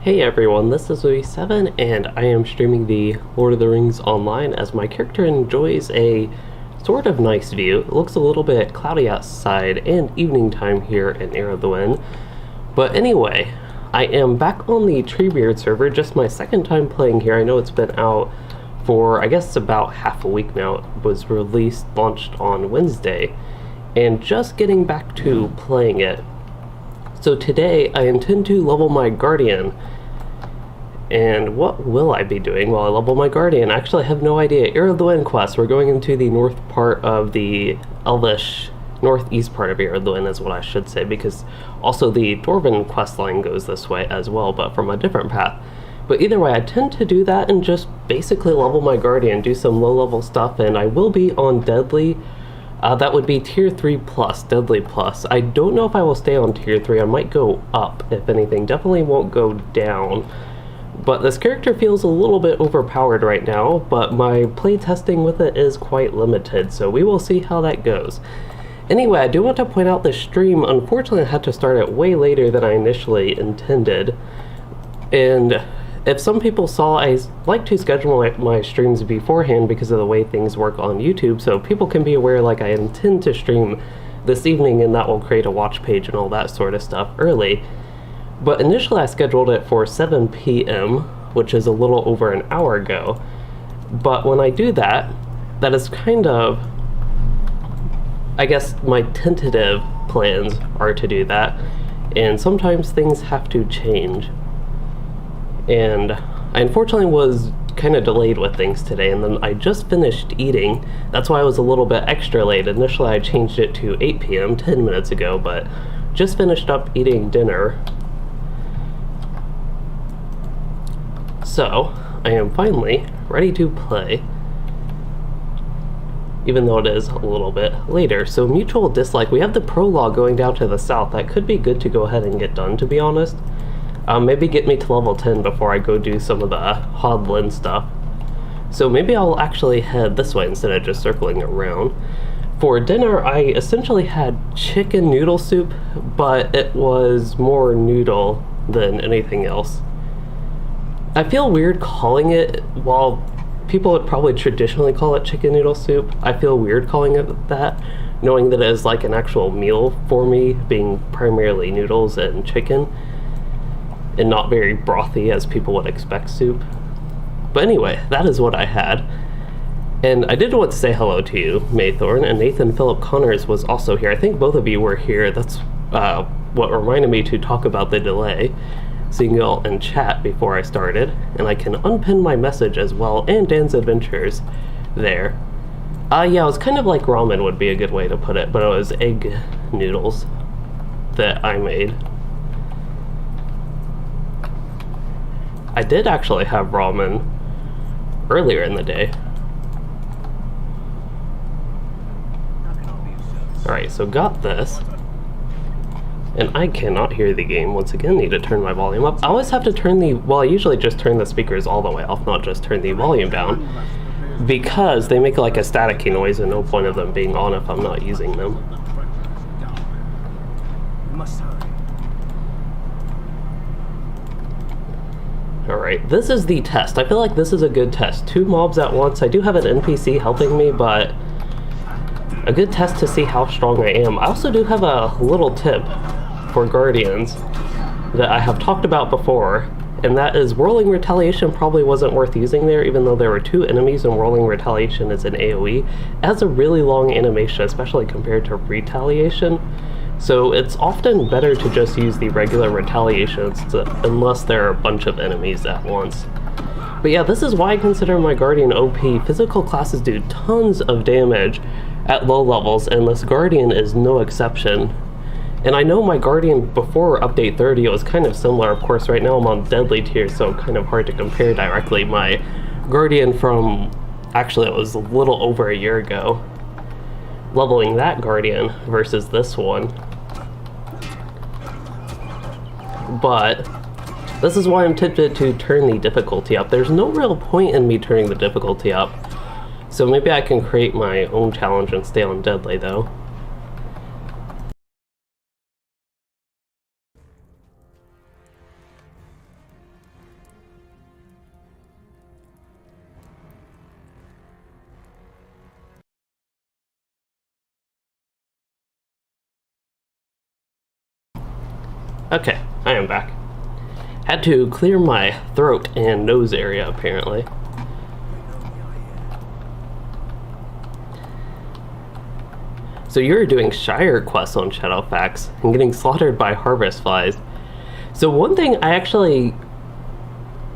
Hey everyone, this is Louis7 and I am streaming the Lord of the Rings online as my character enjoys a sort of nice view. It looks a little bit cloudy outside and evening time here in Ered. But anyway, I am back on the Treebeard server, just my second time playing here. I know it's been out for, I guess, about half a week now. It was launched on Wednesday, and just getting back to playing it. So today I intend to level my Guardian. And what will I be doing while I level my Guardian? Actually, I have no idea. Ered quest. We're going into the north part of the Elvish, northeast part of Ered is what I should say, because also the Dwarven quest line goes this way as well, but from a different path. But either way, I tend to do that and just basically level my Guardian, do some low-level stuff, and I will be on Deadly. That would be tier 3 plus, Deadly plus. I don't know if I will stay on tier 3. I might go up, if anything. Definitely won't go down. But this character feels a little bit overpowered right now, but my playtesting with it is quite limited, so we will see how that goes. Anyway, I do want to point out this stream, unfortunately, I had to start it way later than I initially intended. And if some people saw, I like to schedule my streams beforehand because of the way things work on YouTube, so people can be aware, like, I intend to stream this evening and that will create a watch page and all that sort of stuff early. But initially I scheduled it for 7 p.m., which is a little over an hour ago. But when I do that, that is kind of, I guess my tentative plans are to do that, and sometimes things have to change. And I unfortunately was kind of delayed with things today, and then I just finished eating. That's why I was a little bit extra late. Initially I changed it to 8 p.m. 10 minutes ago, but just finished up eating dinner. So I am finally ready to play, even though it is a little bit later. So mutual dislike, we have the prologue going down to the south. That could be good to go ahead and get done, to be honest. Maybe get me to level 10 before I go do some of the Hodlin stuff. So maybe I'll actually head this way instead of just circling around. For dinner, I essentially had chicken noodle soup, but it was more noodle than anything else. I feel weird calling it, while people would probably traditionally call it chicken noodle soup, I feel weird calling it that, knowing that it is like an actual meal for me, being primarily noodles and chicken, and not very brothy as people would expect soup. But anyway, that is what I had. And I did want to say hello to you, Maythorn, and Nathan Philip Connors was also here. I think both of you were here. That's what reminded me to talk about the delay, seeing you all in chat before I started. And I can unpin my message as well, and Dan's Adventures there. Yeah, it was kind of like ramen would be a good way to put it, but it was egg noodles that I made. I did actually have ramen earlier in the day. Alright, so got this. And I cannot hear the game. Once again, need to turn my volume up. I always have to turn the, well, I usually just turn the speakers all the way off, not just turn the volume down, because they make like a staticky noise and no point of them being on if I'm not using them. Alright, this is the test. I feel like this is a good test. 2 mobs at once. I do have an NPC helping me, but a good test to see how strong I am. I also do have a little tip for Guardians that I have talked about before, and that is Whirling Retaliation probably wasn't worth using there, even though there were 2 enemies and Whirling Retaliation is an AoE. It has a really long animation, especially compared to Retaliation. So it's often better to just use the regular retaliations unless there are a bunch of enemies at once. But yeah, this is why I consider my Guardian OP. Physical classes do tons of damage at low levels, and this Guardian is no exception. And I know my Guardian before update 30, it was kind of similar. Of course, right now I'm on Deadly tier, so kind of hard to compare directly. My Guardian from, actually it was a little over a year ago, leveling that Guardian versus this one. But this is why I'm tempted to turn the difficulty up. There's no real point in me turning the difficulty up, so maybe I can create my own challenge and stay on Deadly though. Okay, I am back. Had to clear my throat and nose area, apparently. So you're doing Shire quests on Shadowfax and getting slaughtered by harvest flies. So one thing I actually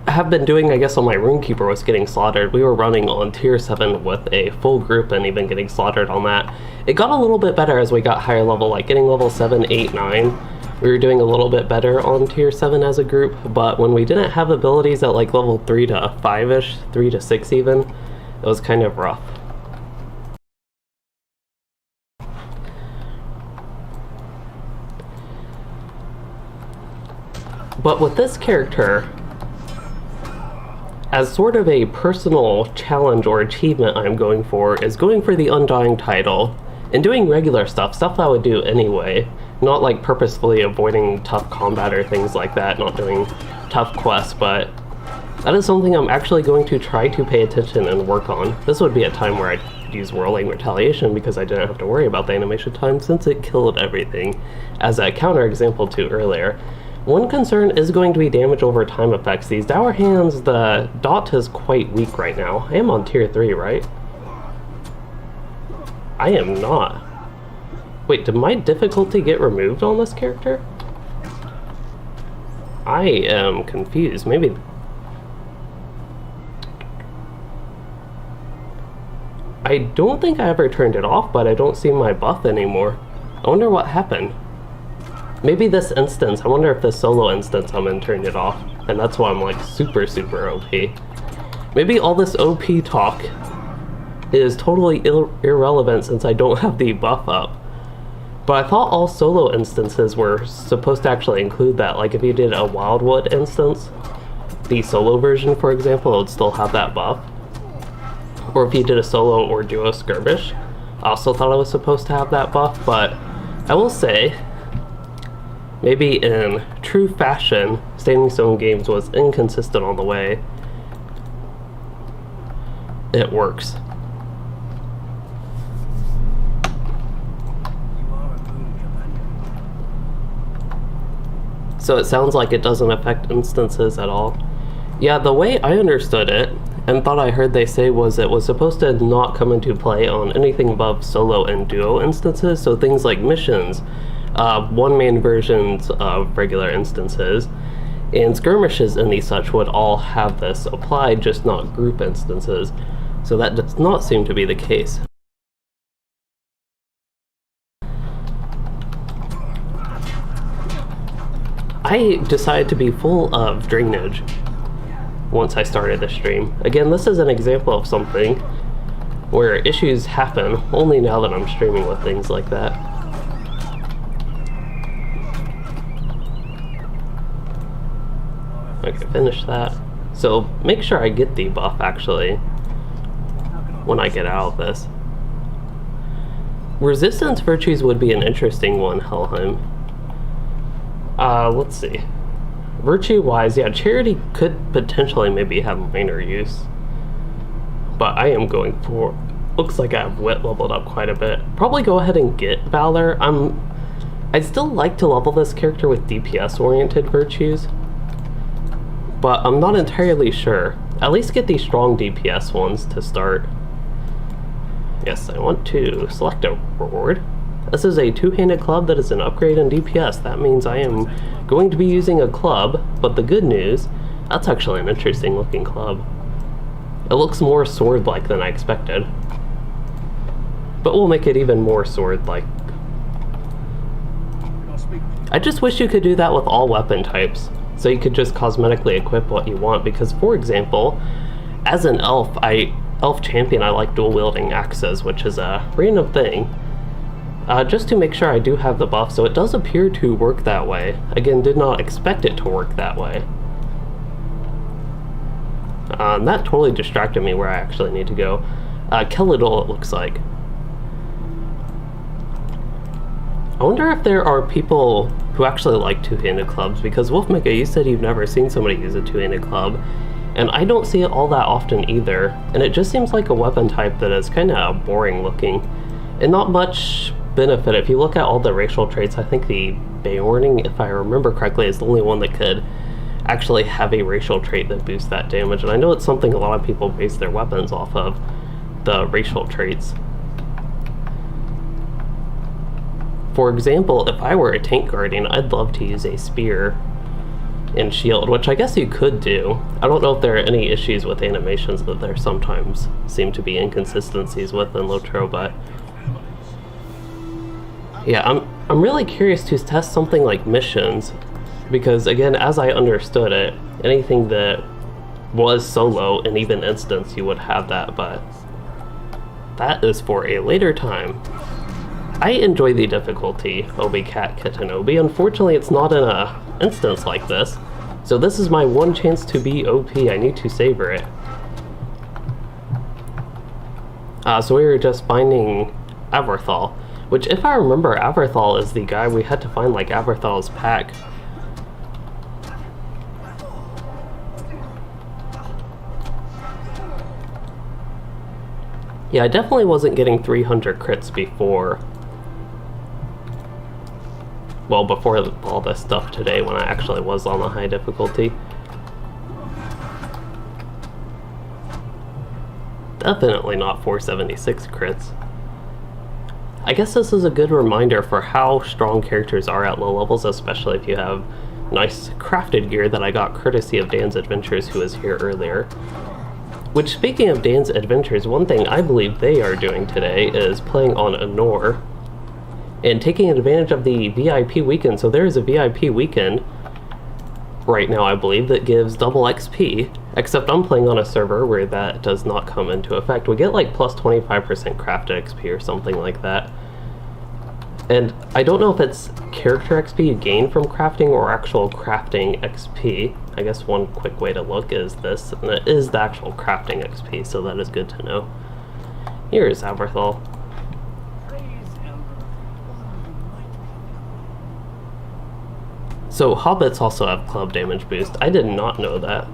have been doing, I guess, on my Runekeeper was getting slaughtered. We were running on tier 7 with a full group and even getting slaughtered on that. It got a little bit better as we got higher level, like getting level 7, 8, 9. We were doing a little bit better on tier 7 as a group, but when we didn't have abilities at like level 3 to 5-ish, 3 to 6 even, it was kind of rough. But with this character, as sort of a personal challenge or achievement I'm going for is going for the Undying title and doing regular stuff I would do anyway, not like purposefully avoiding tough combat or things like that, not doing tough quests, but that is something I'm actually going to try to pay attention and work on. This would be a time where I'd use Whirling Retaliation because I didn't have to worry about the animation time since it killed everything, as a counterexample to earlier. One concern is going to be damage over time effects. These Dour Hands, the dot is quite weak right now. I am on tier 3, right? I am not. Wait, did my difficulty get removed on this character? I am confused. Maybe... I don't think I ever turned it off, but I don't see my buff anymore. I wonder what happened. Maybe this instance, I wonder if this solo instance I'm in turned it off, and that's why I'm like super OP. Maybe all this OP talk is totally irrelevant since I don't have the buff up. But I thought all solo instances were supposed to actually include that. Like if you did a Wildwood instance, the solo version for example, it would still have that buff. Or if you did a solo or duo skirmish, I also thought I was supposed to have that buff, but I will say, maybe in true fashion, Standing Stone Games was inconsistent on the way it works. So it sounds like it doesn't affect instances at all. Yeah, the way I understood it, and thought I heard they say, was it was supposed to not come into play on anything above solo and duo instances, so things like missions, one-man versions of regular instances, and skirmishes and these such would all have this applied, just not group instances. So that does not seem to be the case. I decided to be full of drainage once I started the stream. Again, this is an example of something where issues happen only now that I'm streaming with things like that. Okay, finish that. So make sure I get the buff actually when I get out of this. Resistance virtues would be an interesting one, Helheim. Let's see. Virtue-wise, yeah, Charity could potentially maybe have minor use. But I am going for... Looks like I have Wit leveled up quite a bit. Probably go ahead and get Valor. I'd still like to level this character with DPS-oriented virtues, but I'm not entirely sure. At least get these strong DPS ones to start. Yes, I want to select a reward. This is a two-handed club that is an upgrade in DPS. That means I am going to be using a club, but the good news, that's actually an interesting looking club. It looks more sword-like than I expected. But we'll make it even more sword-like. I just wish you could do that with all weapon types, so you could just cosmetically equip what you want, because for example, as an elf champion, I like dual-wielding axes, which is a random thing. Just to make sure I do have the buff, so it does appear to work that way. Again, did not expect it to work that way. That totally distracted me where I actually need to go. Kelidol, it looks like. I wonder if there are people who actually like two-handed clubs, because Wolfmega, you said you've never seen somebody use a two-handed club, and I don't see it all that often either, and it just seems like a weapon type that is kind of boring looking, and not much benefit. If you look at all the racial traits, I think the Beorning, if I remember correctly, is the only one that could actually have a racial trait that boosts that damage. And I know it's something a lot of people base their weapons off of, the racial traits. For example, if I were a tank guardian, I'd love to use a spear and shield, which I guess you could do. I don't know if there are any issues with animations that there sometimes seem to be inconsistencies with in LOTRO, but yeah, I'm really curious to test something like missions, because again, as I understood it, anything that was solo and even instance, you would have that, but that is for a later time. I enjoy the difficulty, Obi Cat Kitten Obi. Unfortunately, it's not in a instance like this, so this is my one chance to be OP. I need to savor it. So we were just finding Averthal, which, if I remember, Averthal is the guy we had to find, like, Averthal's pack. Yeah, I definitely wasn't getting 300 crits before. Well, before all this stuff today, when I actually was on the high difficulty. Definitely not 476 crits. I guess this is a good reminder for how strong characters are at low levels, especially if you have nice crafted gear that I got courtesy of Dan's Adventures, who was here earlier. Which, speaking of Dan's Adventures, one thing I believe they are doing today is playing on Anor and taking advantage of the VIP weekend. So there is a VIP weekend right now, I believe, that gives double XP, except I'm playing on a server where that does not come into effect. We get like plus 25% crafted XP or something like that. And I don't know if it's character XP you gain from crafting or actual crafting XP. I guess one quick way to look is this, and it is the actual crafting XP, so that is good to know. Here is Averthal. So hobbits also have club damage boost. I did not know that.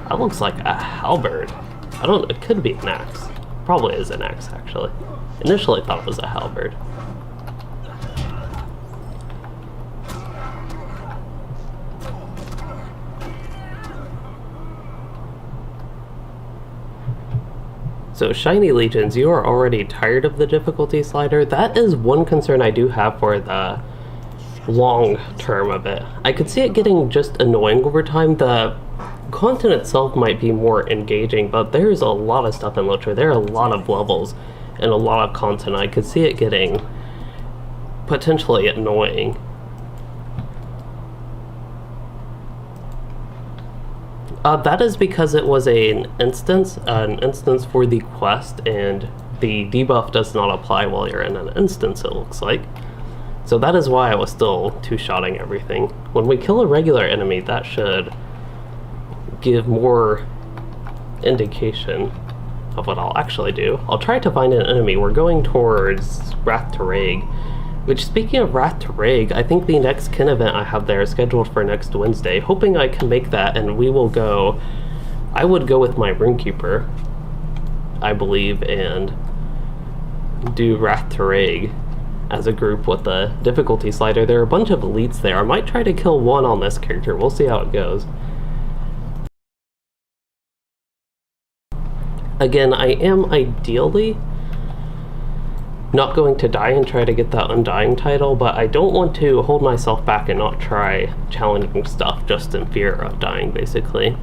That looks like a halberd. I don't, it could be an axe. Probably is an axe, actually. Initially thought it was a halberd. So Shiny Legions, you are already tired of the difficulty slider. That is one concern I do have for the long term of it. I could see it getting just annoying over time. The content itself might be more engaging, but there's a lot of stuff in LOTRO. There are a lot of levels and a lot of content. I could see it getting potentially annoying. That is because it was an instance for the quest, and the debuff does not apply while you're in an instance, it looks like. So that is why I was still two-shotting everything. When we kill a regular enemy, that should give more indication of what I'll actually do. I'll try to find an enemy. We're going towards Wrath to Rhaeg, which, speaking of Wrath to Rhaeg, I think the next kin event I have there is scheduled for next Wednesday. Hoping I can make that, and we will go... I would go with my Runekeeper, I believe, and do Wrath to Rhaeg as a group with the difficulty slider. There are a bunch of elites there. I might try to kill one on this character. We'll see how it goes. Again, I am ideally not going to die and try to get that Undying title, but I don't want to hold myself back and not try challenging stuff just in fear of dying, basically.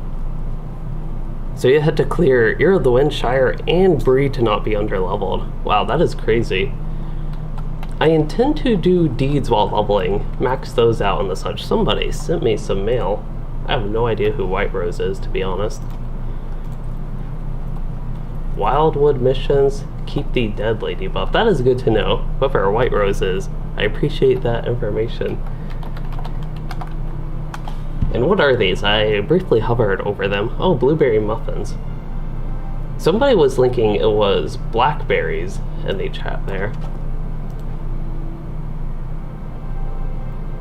So you had to clear Ered of the Wind, Shire, and Bree to not be underleveled. Wow, that is crazy. I intend to do deeds while leveling, max those out and the such. Somebody sent me some mail. I have no idea who White Rose is, to be honest. Wildwood missions, keep the dead lady buff. That is good to know. Whoever White Rose is, I appreciate that information. And what are these? I briefly hovered over them. Oh, blueberry muffins. Somebody was linking it was blackberries in the chat there.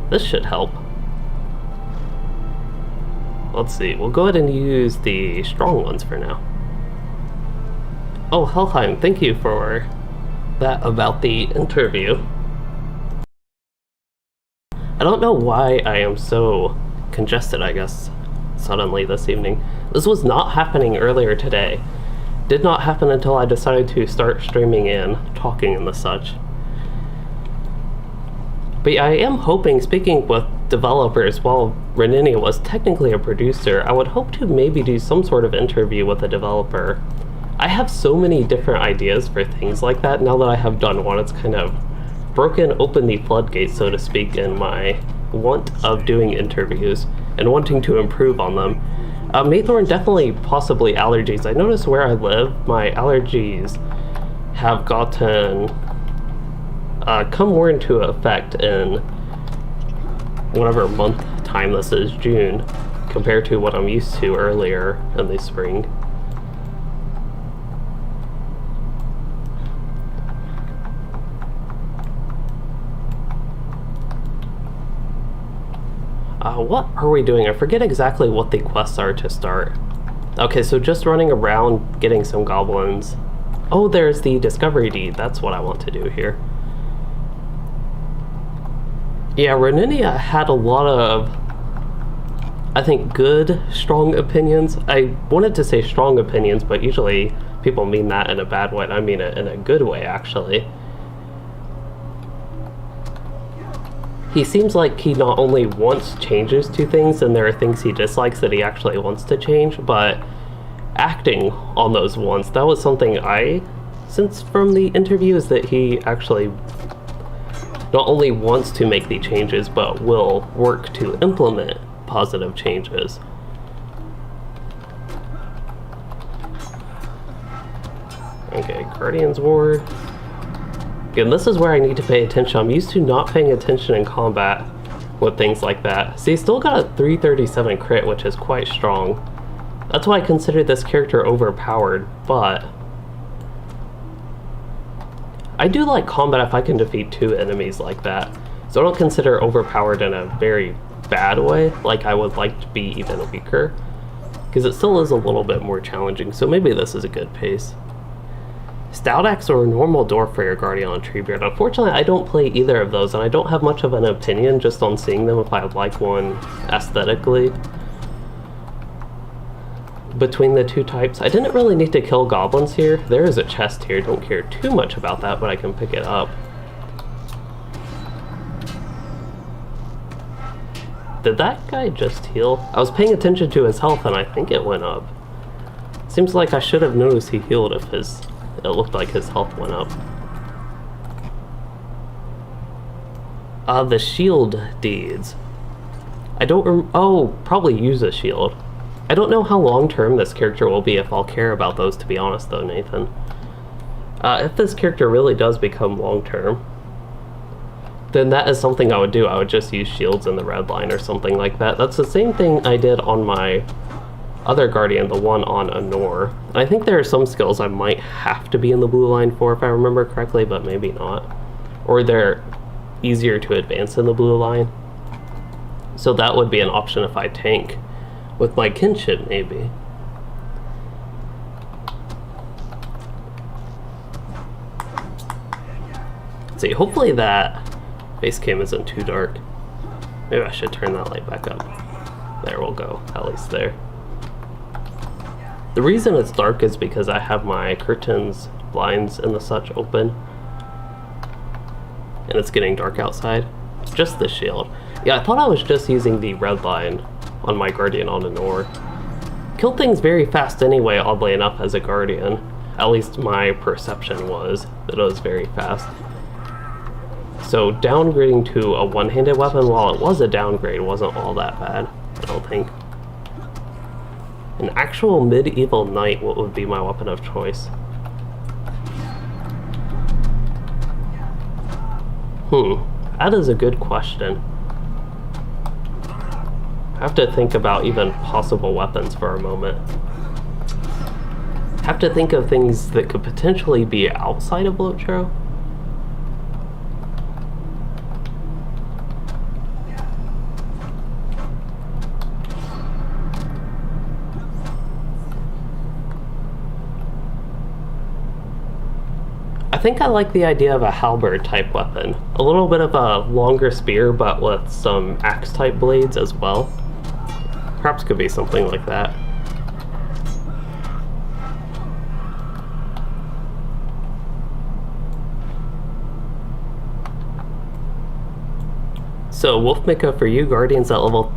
This should help. Let's see, we'll go ahead and use the strong ones for now. Oh, Helheim, thank you for that about the interview. I don't know why I am so congested, I guess, suddenly this evening. This was not happening earlier today. Did not happen until I decided to start streaming and talking and the such. But I am hoping, speaking with developers, while Reninia was technically a producer, I would hope to maybe do some sort of interview with a developer. I have so many different ideas for things like that. Now that I have done one, it's kind of broken open the floodgates, so to speak, in my want of doing interviews and wanting to improve on them. Maythorn, definitely possibly allergies. I notice where I live, my allergies have gotten come more into effect in whatever month time this is, June, compared to what I'm used to earlier in the spring. What are we doing? I forget exactly what the quests are to start. Okay, so just running around getting some goblins. Oh, there's the discovery deed. That's what I want to do here. Yeah, Reninia had a lot of, I think, good, strong opinions. I wanted to say strong opinions, but usually people mean that in a bad way. I mean it in a good way, actually. He seems like he not only wants changes to things, and there are things he dislikes that he actually wants to change, but acting on those wants. That was something I sensed from the interview, is that he actually not only wants to make the changes, but will work to implement positive changes. Okay, Guardian's Ward. Again, this is where I need to pay attention. I'm used to not paying attention in combat with things like that. See, still got a 337 crit, which is quite strong. That's why I consider this character overpowered, but I do like combat if I can defeat 2 enemies like that. So I don't consider overpowered in a very bad way, like I would like to be even weaker, because it still is a little bit more challenging, so maybe this is a good pace. Stout Axe or normal Dwarf for your Guardian on Treebeard. Unfortunately, I don't play either of those, and I don't have much of an opinion just on seeing them if I would like one aesthetically. Between the two types, I didn't really need to kill goblins here. There is a chest here, don't care too much about that, but I can pick it up. Did that guy just heal? I was paying attention to his health and I think it went up. Seems like I should have noticed he healed if it looked like his health went up. The shield deeds. I don't oh, probably use a shield. I don't know how long-term this character will be if I'll care about those, to be honest though, Nathan. If this character really does become long-term, then that is something I would do. I would just use shields in the red line or something like that. That's the same thing I did on my other Guardian, the one on Anor. I think there are some skills I might have to be in the blue line for if I remember correctly, but maybe not. Or they're easier to advance in the blue line. So that would be an option if I tank with my kinship, maybe. Let's see, hopefully that base cam isn't too dark. Maybe I should turn that light back up. There we'll go, at least there. The reason it's dark is because I have my curtains, blinds, and the such open. And it's getting dark outside. Just the shield. Yeah, I thought I was just using the red line on my Guardian on Anor. Killed things very fast anyway, oddly enough, as a Guardian. At least my perception was that it was very fast. So downgrading to a one-handed weapon, while it was a downgrade, wasn't all that bad, I don't think. An actual medieval knight, what would be my weapon of choice? That is a good question. I have to think about even possible weapons for a moment. Have to think of things that could potentially be outside of LOTRO. I think I like the idea of a halberd type weapon. A little bit of a longer spear, but with some axe type blades as well. Perhaps could be something like that. So Wolfmika for you, Guardians at level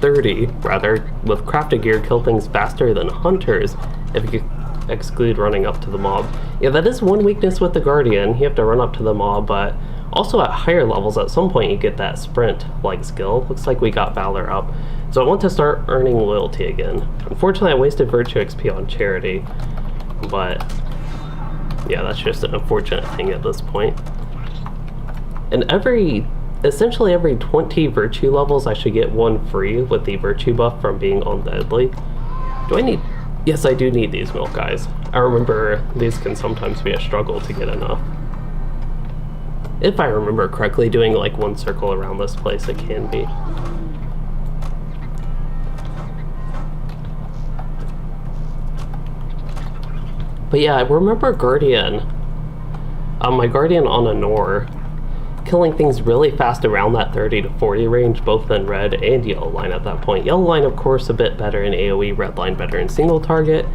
30, rather, with crafted gear kill things faster than hunters if you exclude running up to the mob. Yeah, that is one weakness with the Guardian. You have to run up to the mob, but also at higher levels, at some point you get that sprint-like skill. Looks like we got Valor up. So I want to start earning loyalty again. Unfortunately, I wasted Virtue XP on Charity, but yeah, that's just an unfortunate thing at this point. And essentially every 20 Virtue levels, I should get one free with the Virtue buff from being undeadly. Do I need... Yes, I do need these milk guys. I remember these can sometimes be a struggle to get enough. If I remember correctly, doing like one circle around this place, it can be. But yeah, I remember Guardian, my Guardian on a Nor, killing things really fast around that 30 to 40 range, both in red and yellow line at that point. Yellow line, of course, a bit better in AoE, red line better in single target.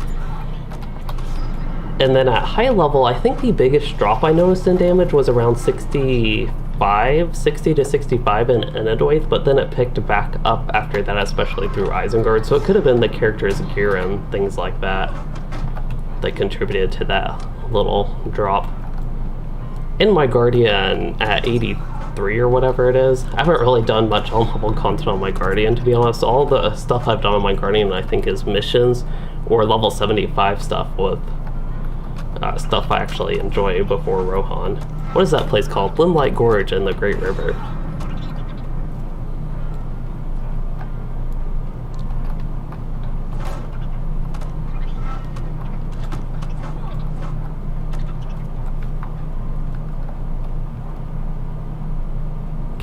And then at high level, I think the biggest drop I noticed in damage was around 60 to 65 in Ered, but then it picked back up after that, especially through Isengard, so it could have been the character's gear and things like that that contributed to that little drop. In my Guardian at 83 or whatever it is, I haven't really done much on-level content on my Guardian, to be honest. All the stuff I've done on my Guardian, I think, is missions or level 75 stuff with stuff I actually enjoy before Rohan. What is that place called? Limelight Gorge in the Great River.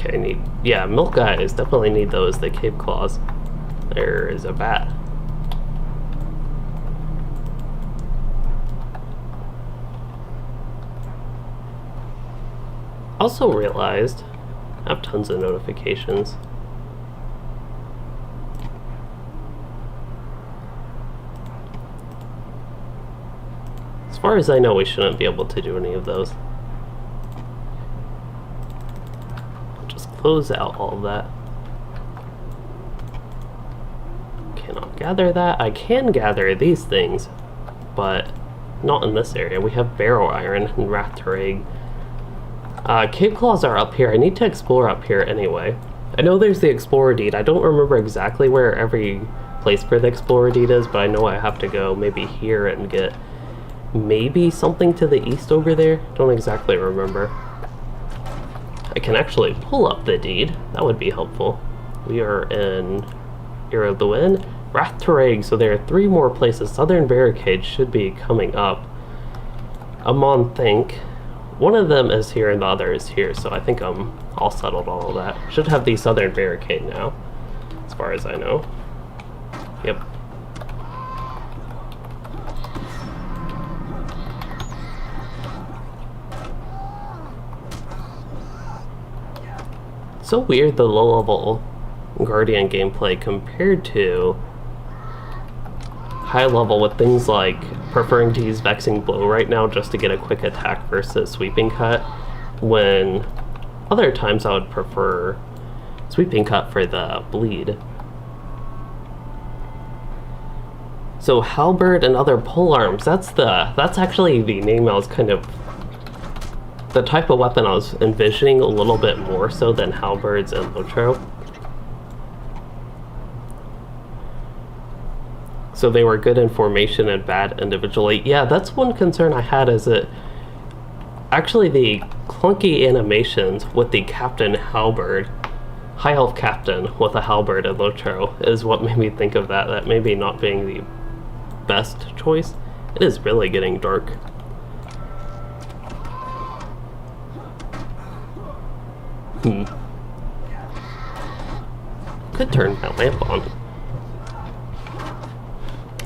Okay, yeah, milk guys definitely need those, the cave claws. There is a bat. Also realized I have tons of notifications. As far as I know, we shouldn't be able to do any of those. Close out all of that. Cannot gather that. I can gather these things, but not in this area. We have Barrow Iron and Rathreg. Cave Claws are up here. I need to explore up here anyway. I know there's the Explorer Deed. I don't remember exactly where every place for the Explorer Deed is, but I know I have to go maybe here and get maybe something to the east over there. Don't exactly remember. I can actually pull up the deed. That would be helpful. We are in Luin, Rathreg, so there are 3 more places. Southern Barricade should be coming up. Amon think. One of them is here and the other is here, so I think I'm all settled on all that. Should have the Southern Barricade now, as far as I know. Yep. So weird, the low-level Guardian gameplay compared to high level, with things like preferring to use Vexing Blow right now just to get a quick attack versus Sweeping Cut, when other times I would prefer Sweeping Cut for the bleed. So Halberd and other polearms, that's actually the name I was kind of, the type of weapon I was envisioning a little bit more so than halberds and LOTRO. So they were good in formation and bad individually. Yeah, that's one concern I had, is that actually the clunky animations with the Captain Halberd, High Elf Captain with a halberd and LOTRO, is what made me think of that. That maybe not being the best choice. It is really getting dark. Could turn my lamp on.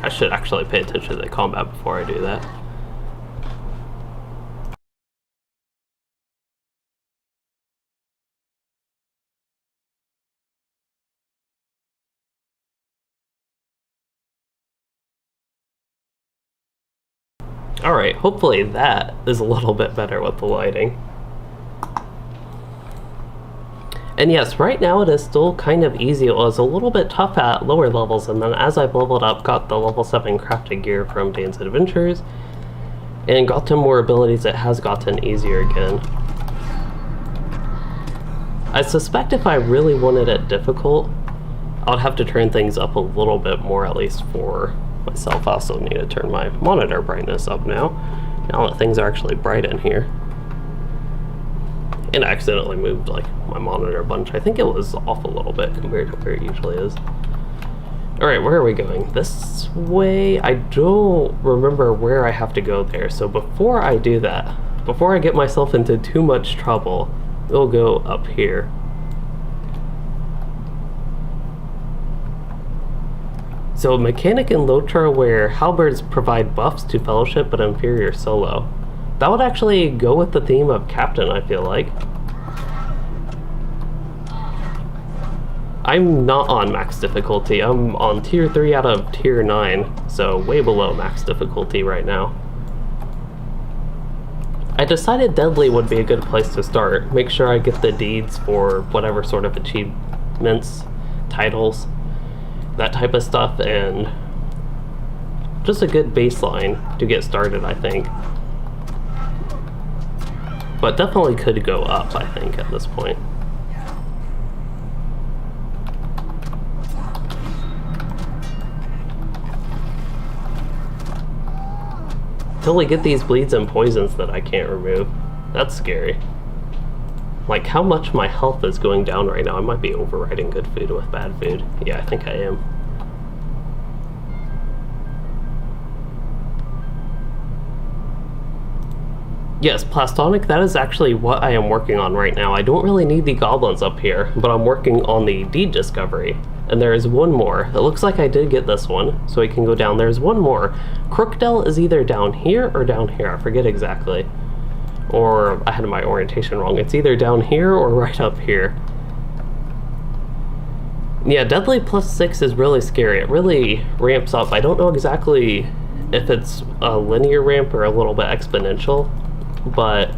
I should actually pay attention to the combat before I do that. Alright, hopefully that is a little bit better with the lighting. And yes, right now it is still kind of easy. It was a little bit tough at lower levels, and then as I've leveled up, got the level 7 crafted gear from Dan's Adventures, and got to more abilities, it has gotten easier again. I suspect if I really wanted it difficult, I'd have to turn things up a little bit more, at least for myself. I also need to turn my monitor brightness up now that things are actually bright in here. And I accidentally moved like my monitor a bunch. I think it was off a little bit compared to where it usually is. Alright, where are we going? This way? I don't remember where I have to go there, so before I do that, before I get myself into too much trouble, we'll go up here. So a mechanic in LOTRO where halberds provide buffs to fellowship but inferior solo. That would actually go with the theme of Captain, I feel like. I'm not on max difficulty. I'm on tier 3 out of tier 9, so way below max difficulty right now. I decided Deadly would be a good place to start. Make sure I get the deeds for whatever sort of achievements, titles, that type of stuff, and just a good baseline to get started, I think. But definitely could go up, I think, at this point. Until we get these bleeds and poisons that I can't remove. That's scary. Like, how much my health is going down right now. I might be overriding good food with bad food. Yeah, I think I am. Yes, Plastonic, that is actually what I am working on right now. I don't really need the goblins up here, but I'm working on the deed discovery. And there is one more. It looks like I did get this one, so we can go down. There's one more. Crookdale is either down here or down here. I forget exactly. Or I had my orientation wrong. It's either down here or right up here. Yeah, Deadly +6 is really scary. It really ramps up. I don't know exactly if it's a linear ramp or a little bit exponential, but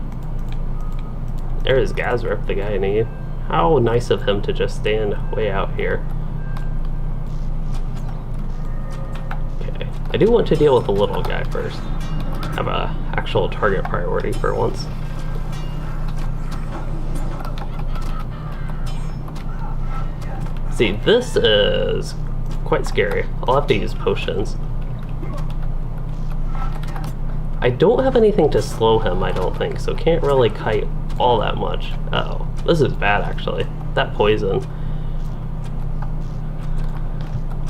there is Gazrip, the guy I need. How nice of him to just stand way out here. Okay, I do want to deal with the little guy first. Have a actual target priority for once. See, this is quite scary. I'll have to use potions. I don't have anything to slow him, I don't think, so can't really kite all that much. Uh-oh, this is bad actually. That poison.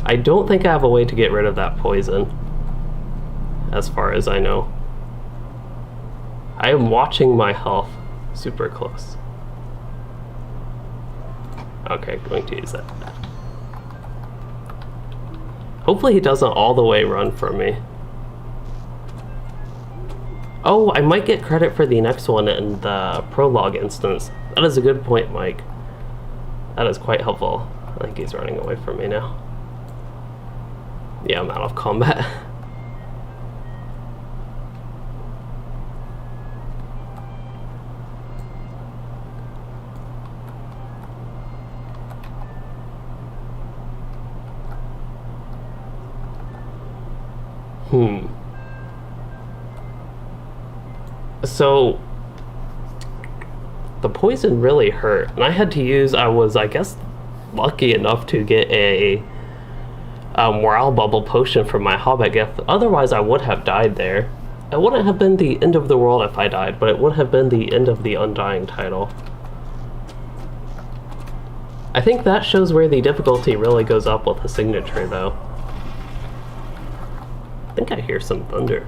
I don't think I have a way to get rid of that poison, as far as I know. I am watching my health super close. Okay, going to use that. Hopefully he doesn't all the way run from me. Oh, I might get credit for the next one in the prologue instance. That is a good point, Mike. That is quite helpful. I think he's running away from me now. Yeah, I'm out of combat. So, the poison really hurt, and I had to use, I was, I guess, lucky enough to get a morale bubble potion from my Hobbit gift. Otherwise, I would have died there. It wouldn't have been the end of the world if I died, but it would have been the end of the Undying title. I think that shows where the difficulty really goes up with the signature, though. I think I hear some thunder.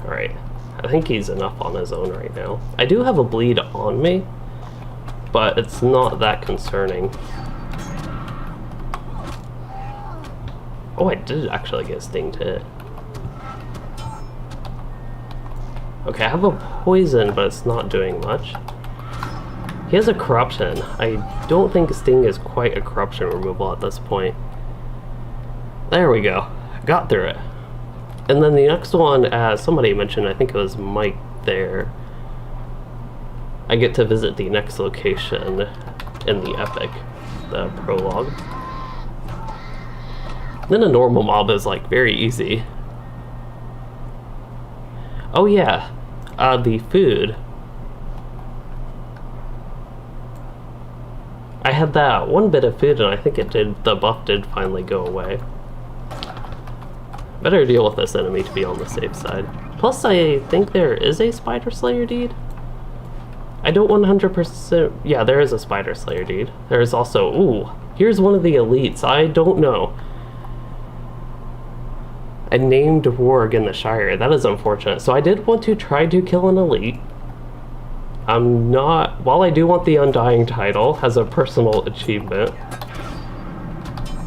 Alright, I think he's enough on his own right now. I do have a bleed on me, but it's not that concerning. Oh, I did actually get stinged hit. Okay, I have a poison, but it's not doing much. He has a corruption. I don't think Sting is quite a corruption removal at this point. There we go. Got through it. And then the next one, as somebody mentioned, I think it was Mike there, I get to visit the next location in the epic, the prologue. Then a normal mob is like very easy. Oh yeah, the food. I had that one bit of food and I think the buff did finally go away. Better deal with this enemy to be on the safe side. Plus I think there is a Spider Slayer deed. I don't 100%, yeah, there is a Spider Slayer deed. There is also, ooh, here's one of the elites, I don't know. A named warg in the Shire, that is unfortunate. So I did want to try to kill an elite. I'm not, while I do want the Undying title as a personal achievement,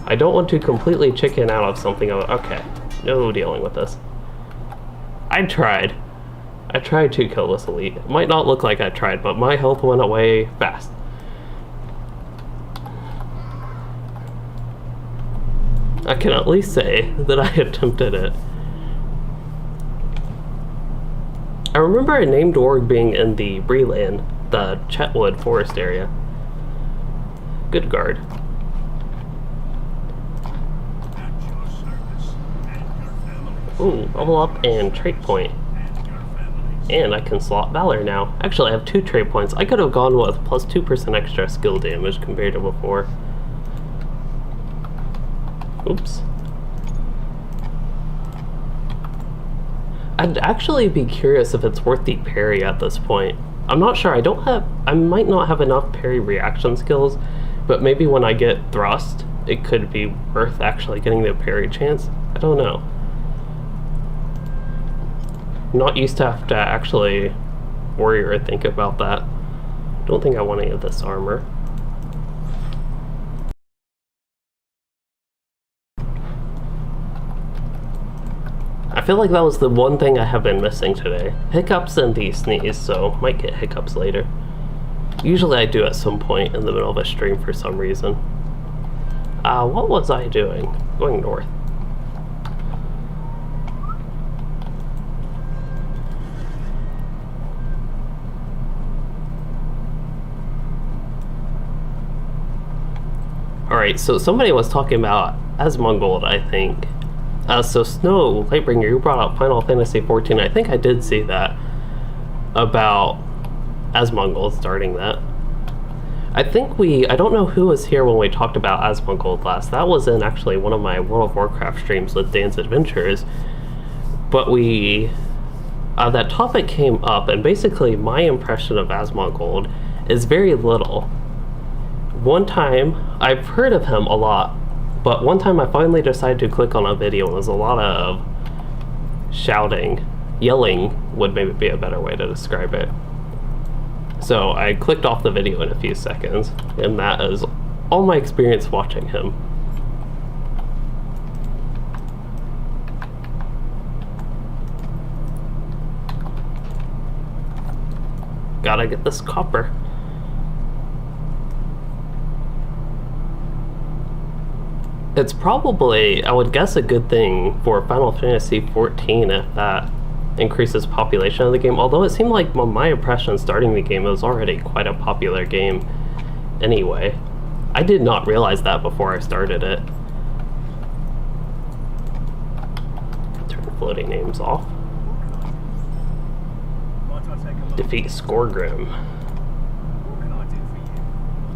I don't want to completely chicken out of something. Okay, no dealing with this. I tried to kill this elite. It might not look like I tried, but my health went away fast. I can at least say that I attempted it. I remember a named org being in the Breland, the Chetwood forest area. Good guard. Ooh, level up and trait point. And I can slot Valor now. Actually, I have 2 trait points. I could have gone with plus 2% extra skill damage compared to before. Oops. I'd actually be curious if it's worth the parry at this point. I'm not sure. I might not have enough parry reaction skills, but maybe when I get thrust, it could be worth actually getting the parry chance. I don't know. I'm not used to have to actually worry or think about that. Don't think I want any of this armor. I feel like that was the one thing I have been missing today. Hiccups and the sneeze, so might get hiccups later. Usually I do at some point in the middle of a stream for some reason. What was I doing? Going north. Alright, so somebody was talking about Asmongold, I think. So Snow, Lightbringer, you brought up Final Fantasy XIV. I think I did see that about Asmongold starting that. I don't know who was here when we talked about Asmongold last. That was in actually one of my World of Warcraft streams with Dan's Adventures. But that topic came up, and basically my impression of Asmongold is very little. One time, I've heard of him a lot, but one time I finally decided to click on a video and there was a lot of shouting. Yelling would maybe be a better way to describe it. So I clicked off the video in a few seconds, and that is all my experience watching him. Gotta get this copper. It's probably, I would guess, a good thing for Final Fantasy XIV if that increases population of the game, although it seemed like my impression starting the game, it was already quite a popular game anyway. I did not realize that before I started it. Turn floating names off. Defeat Skorgrim.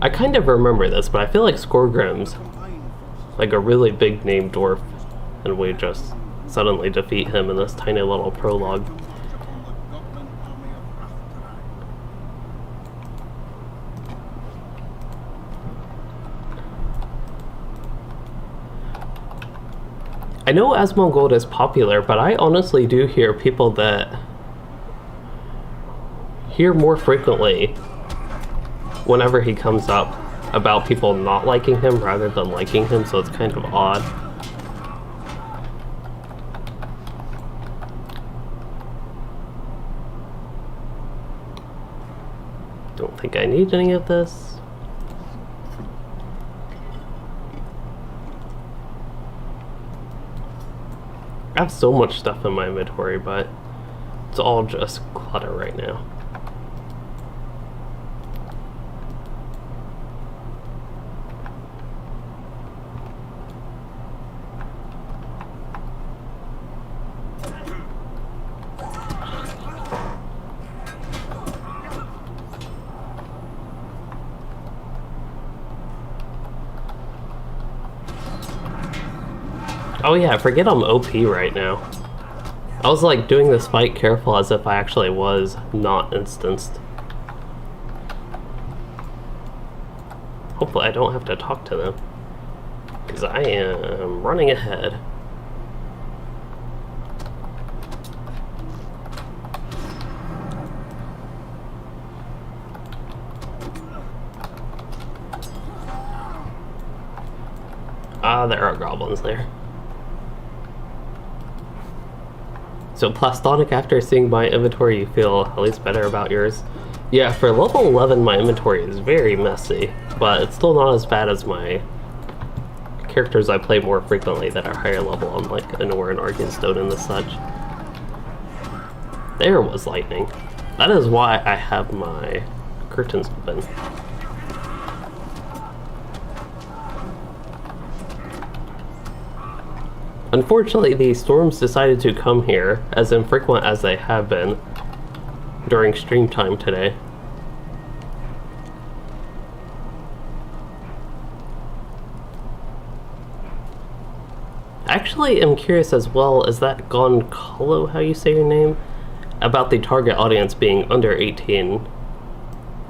I kind of remember this, but I feel like Skorgrim's like a really big name dwarf, and we just suddenly defeat him in this tiny little prologue. I know Asmongold is popular, but I honestly do hear people that hear more frequently whenever he comes up about people not liking him rather than liking him, so it's kind of odd. Don't think I need any of this. I have so much stuff in my inventory, but it's all just clutter right now. Oh yeah, I forget I'm OP right now. I was like doing this fight careful as if I actually was not instanced. Hopefully I don't have to talk to them, because I am running ahead. Ah, there are goblins there. So Plastonic, after seeing my inventory, you feel at least better about yours? Yeah, for level 11 my inventory is very messy, but it's still not as bad as my characters I play more frequently that are higher level on like Anor and Arkenstone and the such. There was lightning. That is why I have my curtains open. Unfortunately, the storms decided to come here, as infrequent as they have been, during stream time today. Actually, I'm curious as well, is that Goncalo, how you say your name? About the target audience being under 18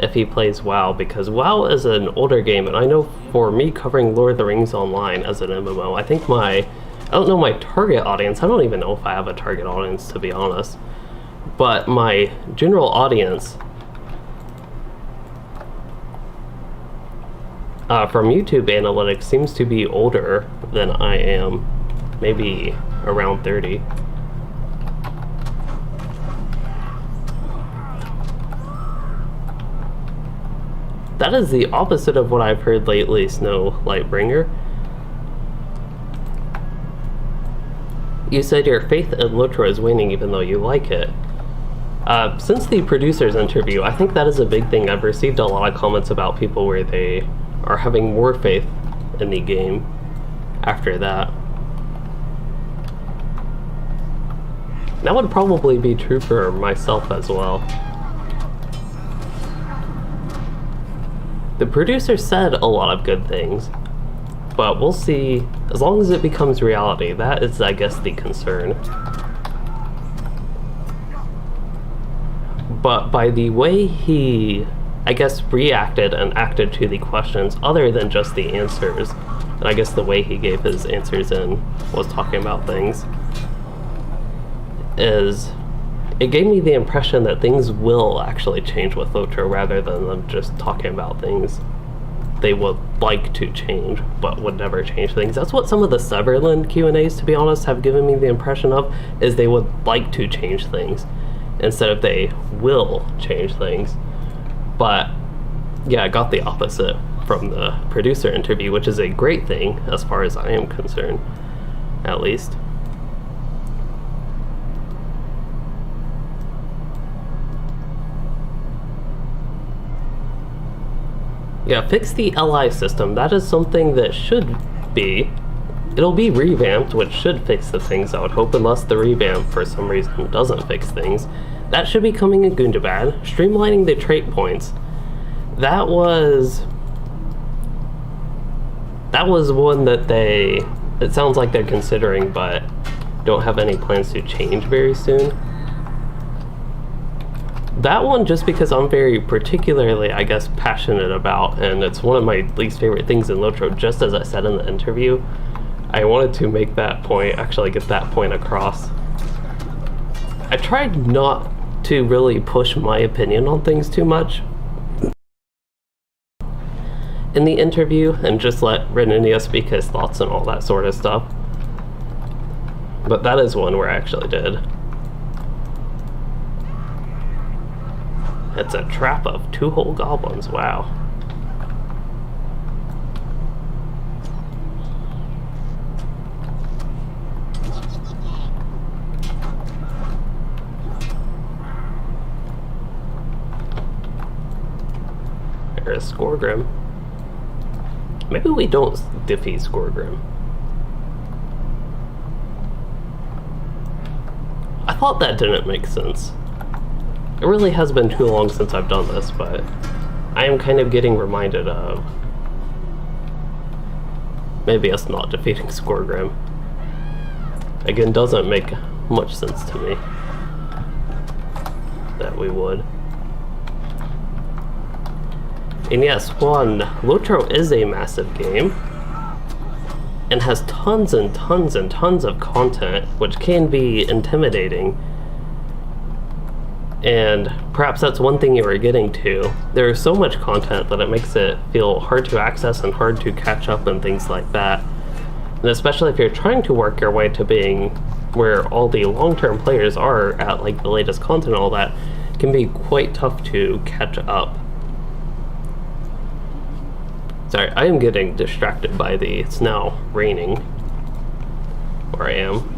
if he plays WoW, because WoW is an older game, and I know for me covering Lord of the Rings Online as an MMO, I think I don't know my target audience. I don't even know if I have a target audience, to be honest. But my general audience from YouTube analytics seems to be older than I am, maybe around 30. That is the opposite of what I've heard lately, Snow Lightbringer. You said your faith in LOTRO is waning even though you like it. Since the producer's interview, I think that is a big thing. I've received a lot of comments about people where they are having more faith in the game after that. That would probably be true for myself as well. The producer said a lot of good things, but we'll see. As long as it becomes reality, that is, I guess, the concern. But by the way he, I guess, reacted and acted to the questions other than just the answers, and I guess the way he gave his answers and was talking about things, it gave me the impression that things will actually change with LOTRO rather than them just talking about things they would like to change but would never change things. That's what some of the Severland Q&As, to be honest, have given me the impression of, is they would like to change things instead of they will change things. But yeah, I got the opposite from the producer interview, which is a great thing as far as I am concerned, at least. Yeah, fix the LI system. That is something that should be. It'll be revamped, which should fix the things, I would hope, unless the revamp for some reason doesn't fix things. That should be coming in Gundabad. Streamlining the trait points. That was one that it sounds like they're considering, but don't have any plans to change very soon. That one, just because I'm very particularly, I guess, passionate about, and it's one of my least favorite things in LOTRO, just as I said in the interview. I wanted to make that point, actually get that point across. I tried not to really push my opinion on things too much in the interview, and just let Reninia speak his thoughts and all that sort of stuff. But that is one where I actually did. It's a trap of 2 whole goblins, wow. There's Skorgrim. Maybe we don't defeat Skorgrim. I thought that didn't make sense. It really has been too long since I've done this, but I am kind of getting reminded of maybe us not defeating Skorgrim. Again, doesn't make much sense to me that we would. And yes, LOTRO is a massive game and has tons and tons and tons of content, which can be intimidating. And perhaps that's one thing you were getting to. There's so much content that it makes it feel hard to access and hard to catch up and things like that. And especially if you're trying to work your way to being where all the long-term players are at, like the latest content and all that, can be quite tough to catch up. Sorry, I am getting distracted by it's now raining where I am.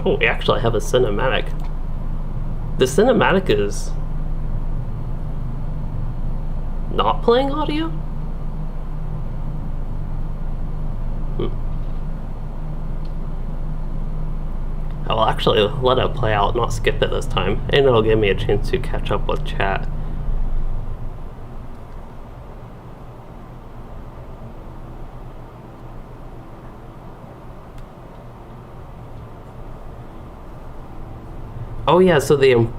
Oh, we actually have a cinematic. The cinematic is not playing audio? I will actually let it play out, not skip it this time, and it'll give me a chance to catch up with chat. Oh yeah, so the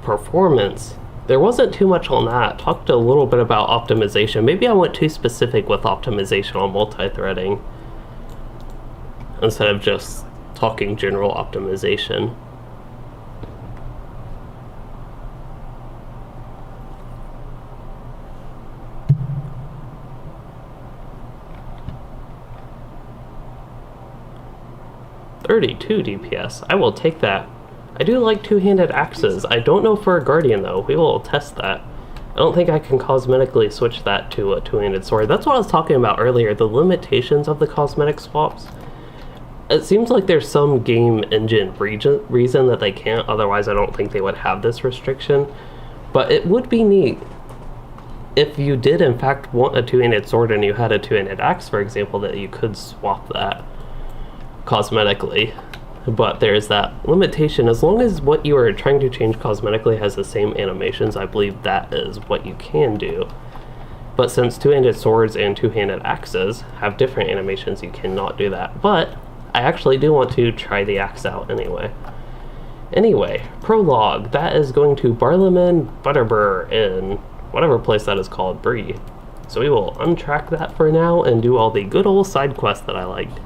performance, there wasn't too much on that. Talked a little bit about optimization. Maybe I went too specific with optimization on multi-threading instead of just talking general optimization. (32 DPS). I will take that. I do like two-handed axes. I don't know for a guardian though. We will test that. I don't think I can cosmetically switch that to a two-handed sword. That's what I was talking about earlier, the limitations of the cosmetic swaps. It seems like there's some game engine reason that they can't, otherwise I don't think they would have this restriction. But it would be neat if you did in fact want a two-handed sword and you had a two-handed axe, for example, that you could swap that cosmetically. But there's that limitation. As long as what you are trying to change cosmetically has the same animations, I believe that is what you can do. But since two-handed swords and two-handed axes have different animations, you cannot do that. But I actually do want to try the axe out anyway. Anyway, prologue. That is going to Barlaman Butterbur in whatever place that is called, Bree. So we will untrack that for now and do all the good old side quests that I liked.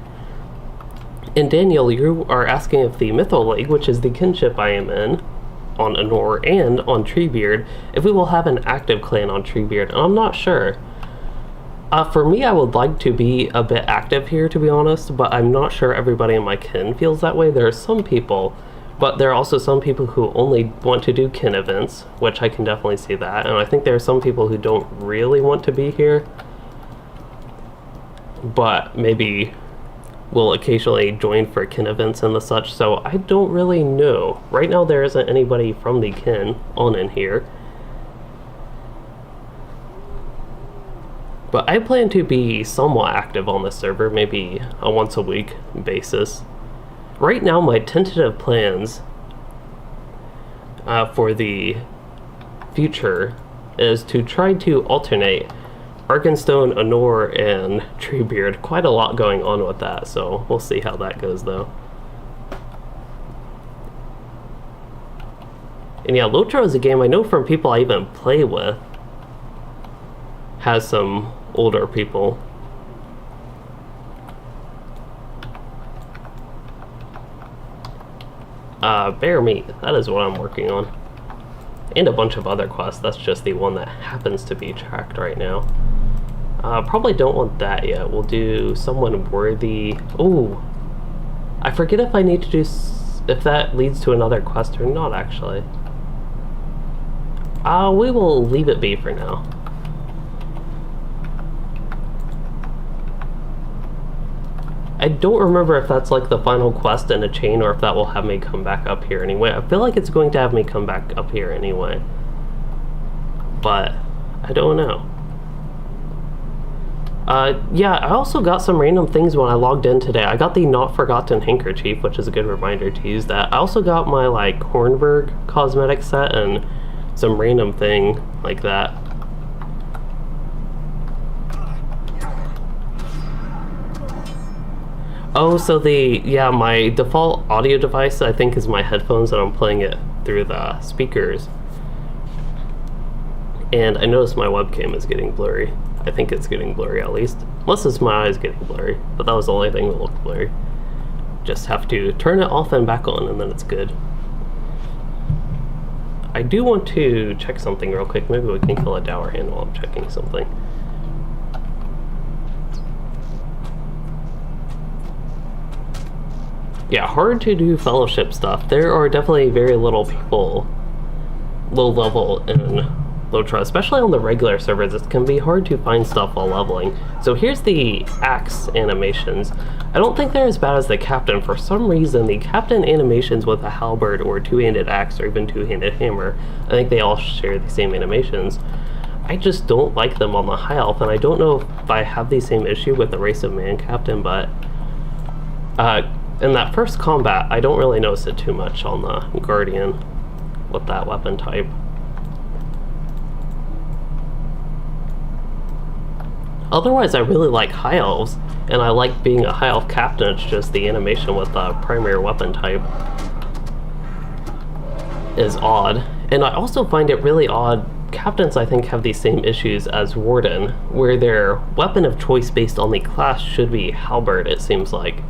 And Daniel, you are asking if the Mythal League, which is the kinship I am in, on Anor and on Treebeard, if we will have an active clan on Treebeard, and I'm not sure. For me, I would like to be a bit active here, to be honest, but I'm not sure everybody in my kin feels that way. There are some people, but there are also some people who only want to do kin events, which I can definitely see that, and I think there are some people who don't really want to be here, but maybe will occasionally join for kin events and the such, so I don't really know. Right now there isn't anybody from the kin on in here. But I plan to be somewhat active on this server, maybe a once a week basis. Right now my tentative plans for the future is to try to alternate Arkenstone, Anor, and Treebeard. Quite a lot going on with that, so we'll see how that goes though. And yeah, LOTRO is a game I know from people I even play with. Has some older people. Bear meat, that is what I'm working on. And a bunch of other quests, that's just the one that happens to be tracked right now. Probably don't want that yet. We'll do someone worthy. Oh, I forget if I need to do if that leads to another quest or not, actually. We will leave it be for now. I don't remember if that's like the final quest in a chain or if that will have me come back up here anyway. I feel like it's going to have me come back up here anyway. But I don't know. Yeah, I also got some random things when I logged in today. I got the Not Forgotten Handkerchief, which is a good reminder to use that. I also got my like Hornberg cosmetic set and some random thing like that. Oh, so my default audio device, I think, is my headphones, and I'm playing it through the speakers. And I noticed my webcam is getting blurry. I think it's getting blurry, at least. Unless it's my eyes getting blurry, but that was the only thing that looked blurry. Just have to turn it off and back on, and then it's good. I do want to check something real quick. Maybe we can kill a dower hand while I'm checking something. Yeah, hard to do fellowship stuff. There are definitely very little people low level in LOTRO, especially on the regular servers. It can be hard to find stuff while leveling. So here's the axe animations. I don't think they're as bad as the captain. For some reason, the captain animations with a halberd or two-handed axe or even two-handed hammer, I think they all share the same animations. I just don't like them on the high elf, and I don't know if I have the same issue with the Race of Man captain, but in that first combat, I don't really notice it too much on the Guardian with that weapon type. Otherwise, I really like high elves, and I like being a high elf captain. It's just the animation with the primary weapon type is odd. And I also find it really odd, captains I think have the same issues as warden, where their weapon of choice based on the class should be halberd, it seems like.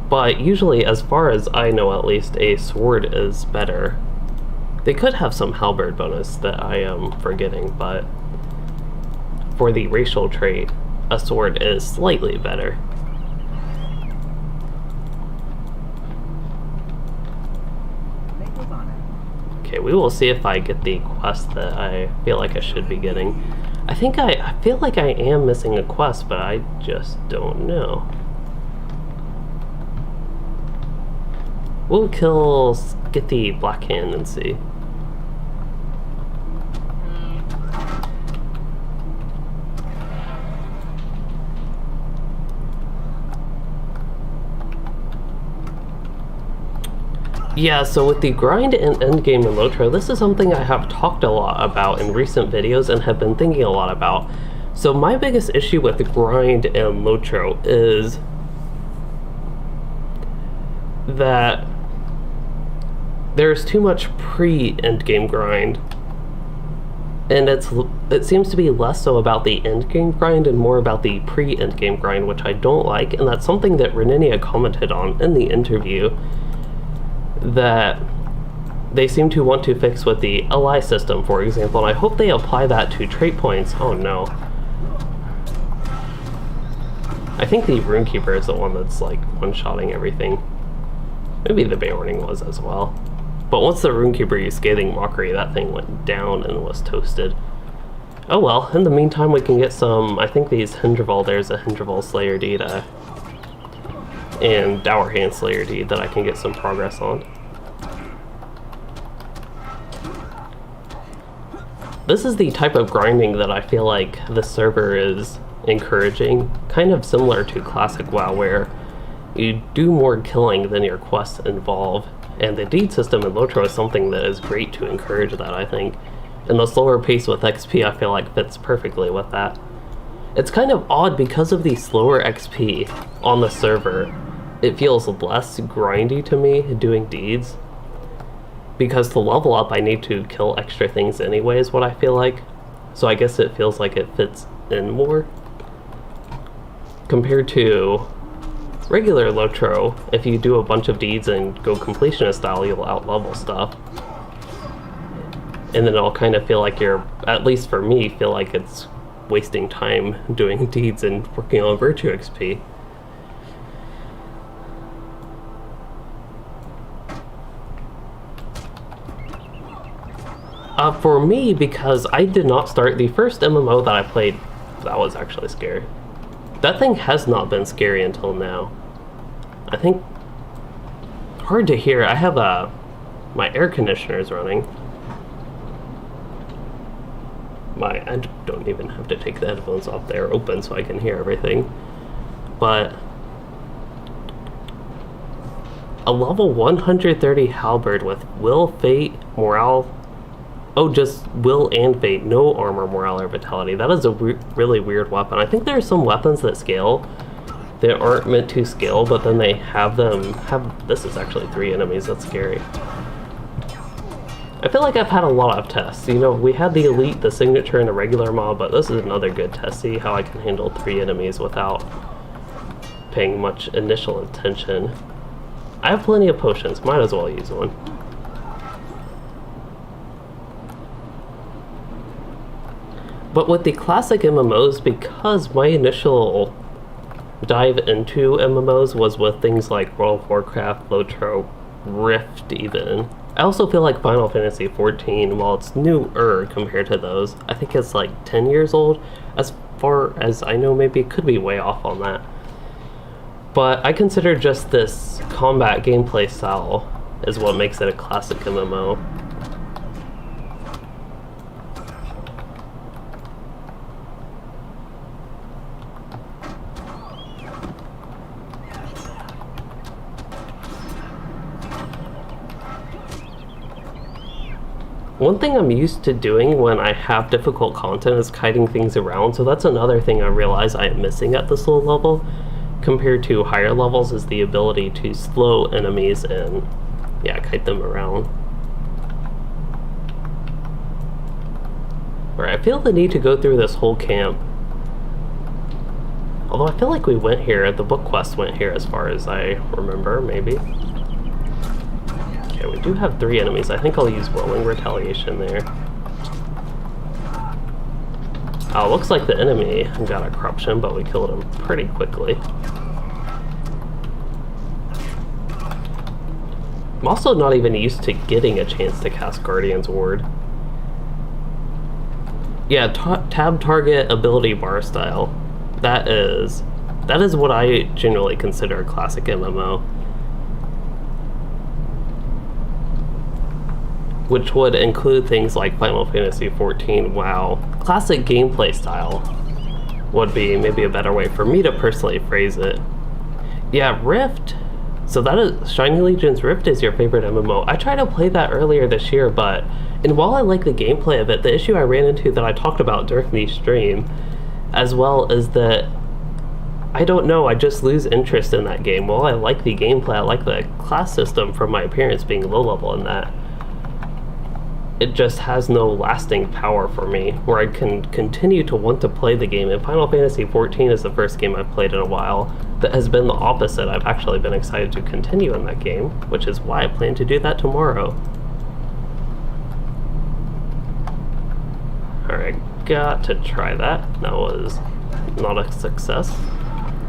But usually, as far as I know at least, a sword is better. They could have some halberd bonus that I am forgetting, but for the racial trait, a sword is slightly better. Okay, we will see if I get the quest that I feel like I should be getting. I feel like I am missing a quest, but I just don't know. We'll get the black hand and see. Yeah, so with the grind and endgame in LOTRO, this is something I have talked a lot about in recent videos and have been thinking a lot about. So my biggest issue with the grind and LOTRO is that there's too much pre-endgame grind, and it seems to be less so about the endgame grind and more about the pre-endgame grind, which I don't like, and that's something that Renenia commented on in the interview that they seem to want to fix with the LI system, for example, and I hope they apply that to trait points. Oh no. I think the Runekeeper is the one that's like one-shotting everything. Maybe the Beorning was as well. But once the Runekeeper used Scathing Mockery, that thing went down and was toasted. Oh well, in the meantime we can get some, I think these Hendrival, there's a Hendrival Slayer deed and Dower Hand Slayer deed that I can get some progress on. This is the type of grinding that I feel like the server is encouraging, kind of similar to Classic WoW, where you do more killing than your quests involve. And the deed system in LOTRO is something that is great to encourage that, I think. And the slower pace with XP, I feel like fits perfectly with that. It's kind of odd because of the slower XP on the server. It feels less grindy to me doing deeds. Because to level up, I need to kill extra things anyway, is what I feel like. So I guess it feels like it fits in more. Compared to regular LOTRO, if you do a bunch of deeds and go completionist style, you'll outlevel stuff. And then it'll kind of feel like you're, at least for me, feel like it's wasting time doing deeds and working on Virtue XP. For me, because I did not start the first MMO that I played, that was actually scary. That thing has not been scary until now. I think, hard to hear. I have my air conditioner is running. I don't even have to take the headphones off. They're open so I can hear everything. But a level 130 halberd with will, fate, morale. Oh, just will and fate. No armor, morale, or vitality. That is a really weird weapon. I think there are some weapons that scale that aren't meant to scale, but then they have them have. This is actually 3 enemies. That's scary. I feel like I've had a lot of tests. You know, we had the elite, the signature, and a regular mob, but this is another good test. See how I can handle 3 enemies without paying much initial attention. I have plenty of potions. Might as well use one. But with the classic MMOs, because my initial dive into MMOs was with things like World of Warcraft, LOTRO, Rift even. I also feel like Final Fantasy XIV, while it's newer compared to those, I think it's like 10 years old. As far as I know, maybe it could be way off on that. But I consider just this combat gameplay style is what makes it a classic MMO. One thing I'm used to doing when I have difficult content is kiting things around, so that's another thing I realize I am missing at this low level compared to higher levels, is the ability to slow enemies and, yeah, kite them around. Alright, I feel the need to go through this whole camp. Although I feel like we went here, the book quest went here as far as I remember, maybe. Okay, we do have 3 enemies. I think I'll use Rolling Retaliation there. Oh, looks like the enemy got a corruption, but we killed him pretty quickly. I'm also not even used to getting a chance to cast Guardian's Ward. Yeah, tab target ability bar style. That is what I generally consider a classic MMO. Which would include things like Final Fantasy XIV, WoW. Classic gameplay style would be maybe a better way for me to personally phrase it. Yeah, Rift. So that is Shining Legion's Rift is your favorite MMO. I tried to play that earlier this year, and while I like the gameplay of it, the issue I ran into that I talked about during the stream, as well, is that I don't know, I just lose interest in that game. While I like the gameplay, I like the class system from my appearance being low level in that. It just has no lasting power for me, where I can continue to want to play the game. And Final Fantasy XIV is the first game I've played in a while that has been the opposite. I've actually been excited to continue in that game, which is why I plan to do that tomorrow. Alright, got to try that. That was not a success.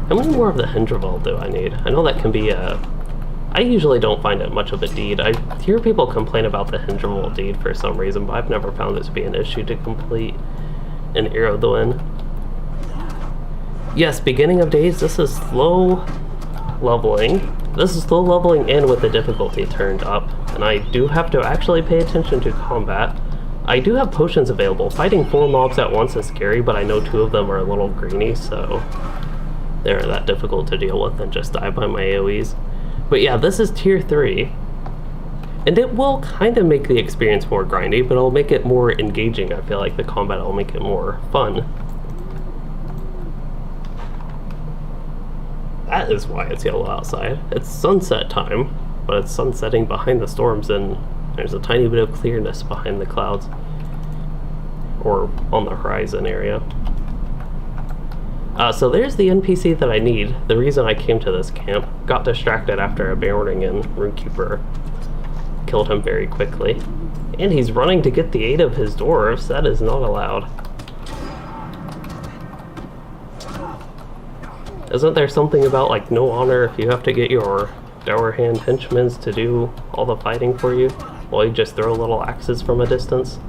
How many more of the Hendrivel do I need? I know that can be a... I usually don't find it much of a deed. I hear people complain about the Hendrivel deed for some reason, but I've never found it to be an issue to complete an Ered. Yes, beginning of days, this is slow leveling. This is slow leveling and with the difficulty turned up, and I do have to actually pay attention to combat. I do have potions available. Fighting 4 mobs at once is scary, but I know 2 of them are a little greeny, so they're that difficult to deal with and just die by my AoEs. But yeah, this is tier 3, and it will kind of make the experience more grindy, but it'll make it more engaging. I feel like the combat will make it more fun. That is why it's yellow outside. It's sunset time, but it's sunsetting behind the storms, and there's a tiny bit of clearness behind the clouds, or on the horizon area. So there's the NPC that I need. The reason I came to this camp. Got distracted after a Baroning and Runekeeper killed him very quickly. And he's running to get the aid of his dwarves. That is not allowed. Isn't there something about, like, no honor if you have to get your dour hand henchmen to do all the fighting for you while you just throw little axes from a distance?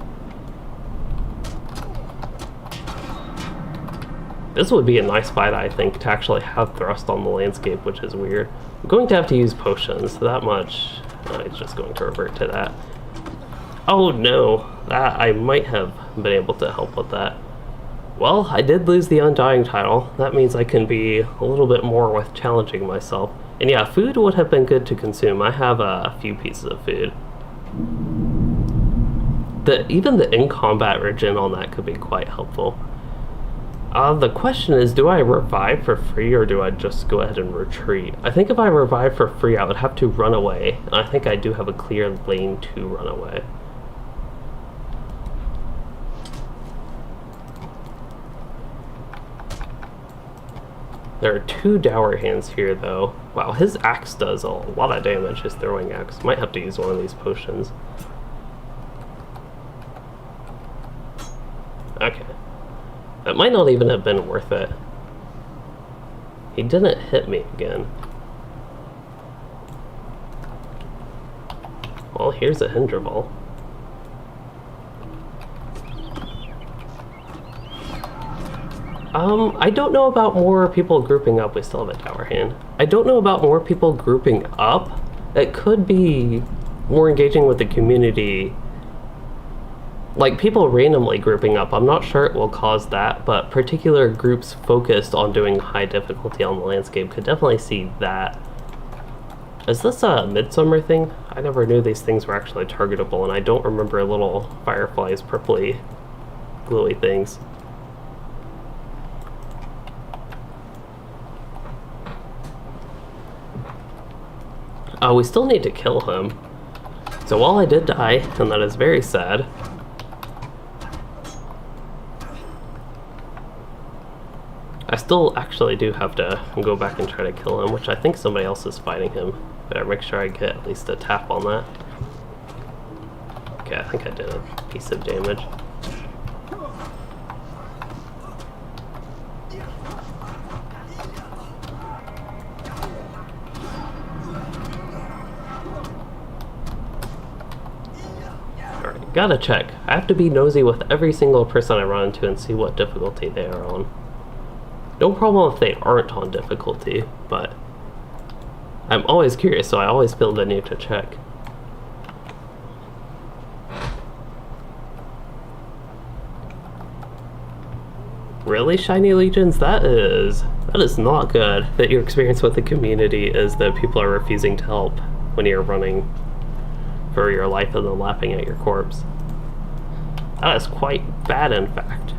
This would be a nice fight, I think, to actually have thrust on the landscape, which is weird. I'm going to have to use potions, that much. It's just going to revert to that. Oh no, that I might have been able to help with that. Well, I did lose the Undying title. That means I can be a little bit more with challenging myself. And yeah, food would have been good to consume. I have a few pieces of food. Even the in-combat regen on that could be quite helpful. The question is, do I revive for free or do I just go ahead and retreat? I think if I revive for free, I would have to run away. And I think I do have a clear lane to run away. There are 2 dour hands here, though. Wow, his axe does a lot of damage, his throwing axe. Might have to use one of these potions. Okay. That might not even have been worth it. He didn't hit me again. Well, here's a Hinderval. I don't know about more people grouping up. We still have a dour hand. I don't know about more people grouping up. It could be more engaging with the community. Like people randomly grouping up. I'm not sure it will cause that, but particular groups focused on doing high difficulty on the landscape could definitely see that. Is this a midsummer thing? I never knew these things were actually targetable, and I don't remember little fireflies, purpley, glowy things. We still need to kill him. So while I did die, and that is very sad, I still actually do have to go back and try to kill him, which I think somebody else is fighting him. Better make sure I get at least a tap on that. Okay, I think I did a piece of damage. Gotta check. I have to be nosy with every single person I run into and see what difficulty they are on. No problem if they aren't on difficulty, but I'm always curious, so I always feel the need to check. Really, Shiny Legions? That is not good. That your experience with the community is that people are refusing to help when you're running for your life and then laughing at your corpse. That is quite bad, in fact.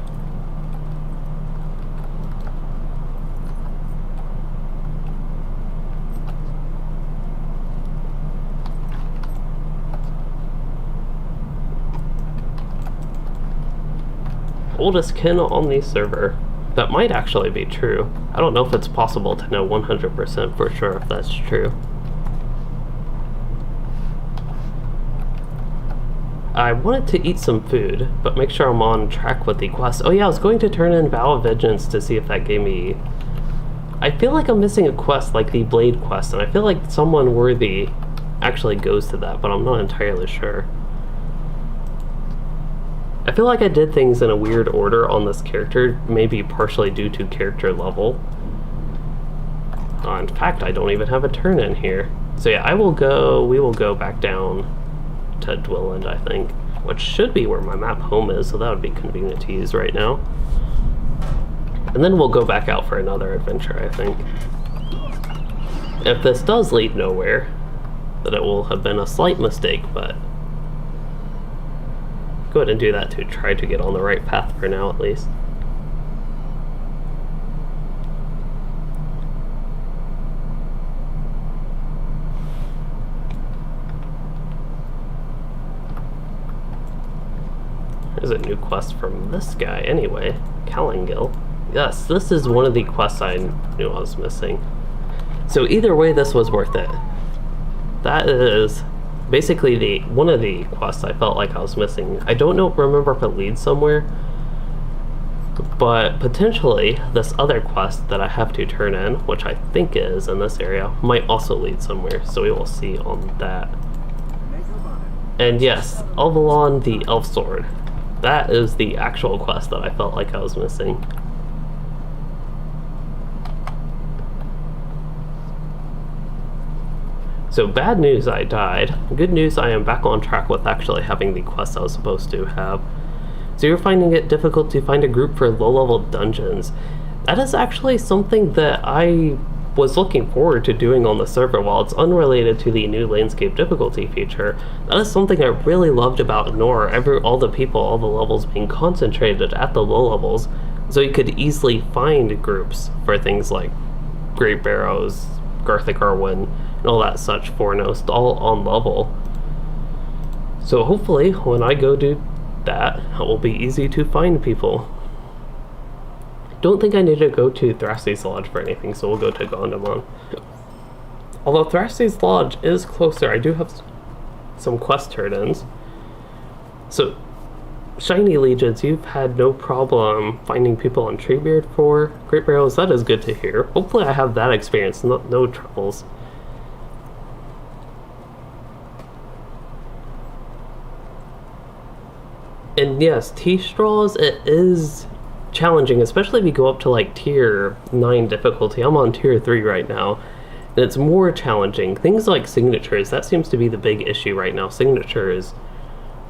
Oldest kin on the server. That might actually be true. I don't know if it's possible to know 100% for sure if that's true. I wanted to eat some food, but make sure I'm on track with the quest. Oh yeah, I was going to turn in Vow of Vengeance to see if that gave me... I feel like I'm missing a quest, like the Blade quest, and I feel like someone worthy actually goes to that, but I'm not entirely sure. I feel like I did things in a weird order on this character, maybe partially due to character level. In fact, I don't even have a turn in here. So yeah, we will go back down to Dwiland, I think, which should be where my map home is, so that would be convenient to use right now. And then we'll go back out for another adventure, I think. If this does lead nowhere, then it will have been a slight mistake, but go ahead and do that to try to get on the right path for now, at least. There's a new quest from this guy anyway, Calangil. Yes, this is one of the quests I knew I was missing. So either way, this was worth it. That is basically one of the quests I felt like I was missing. I don't remember if it leads somewhere, but potentially this other quest that I have to turn in, which I think is in this area, might also lead somewhere, so we will see on that. And yes, Alvalon the Elf Sword. That is the actual quest that I felt like I was missing. So bad news, I died. Good news, I am back on track with actually having the quest I was supposed to have. So you're finding it difficult to find a group for low-level dungeons. That is actually something that I was looking forward to doing on the server. While it's unrelated to the new landscape difficulty feature, that is something I really loved about Nor. All the people, all the levels being concentrated at the low levels, so you could easily find groups for things like Great Barrows, Garthic Arwen, and all that such Fornost, all on level. So hopefully when I go do that, it will be easy to find people. Don't think I need to go to Thrasey's Lodge for anything, so we'll go to Gondamon. Although Thrasey's Lodge is closer, I do have some quest turn-ins. So, Shiny Legions, you've had no problem finding people on Treebeard for Great Barrows. That is good to hear. Hopefully I have that experience, no troubles. And yes, T-Straws, it is challenging, especially if you go up to like tier 9 difficulty. I'm on tier 3 right now, and it's more challenging. Things like signatures, that seems to be the big issue right now. Signatures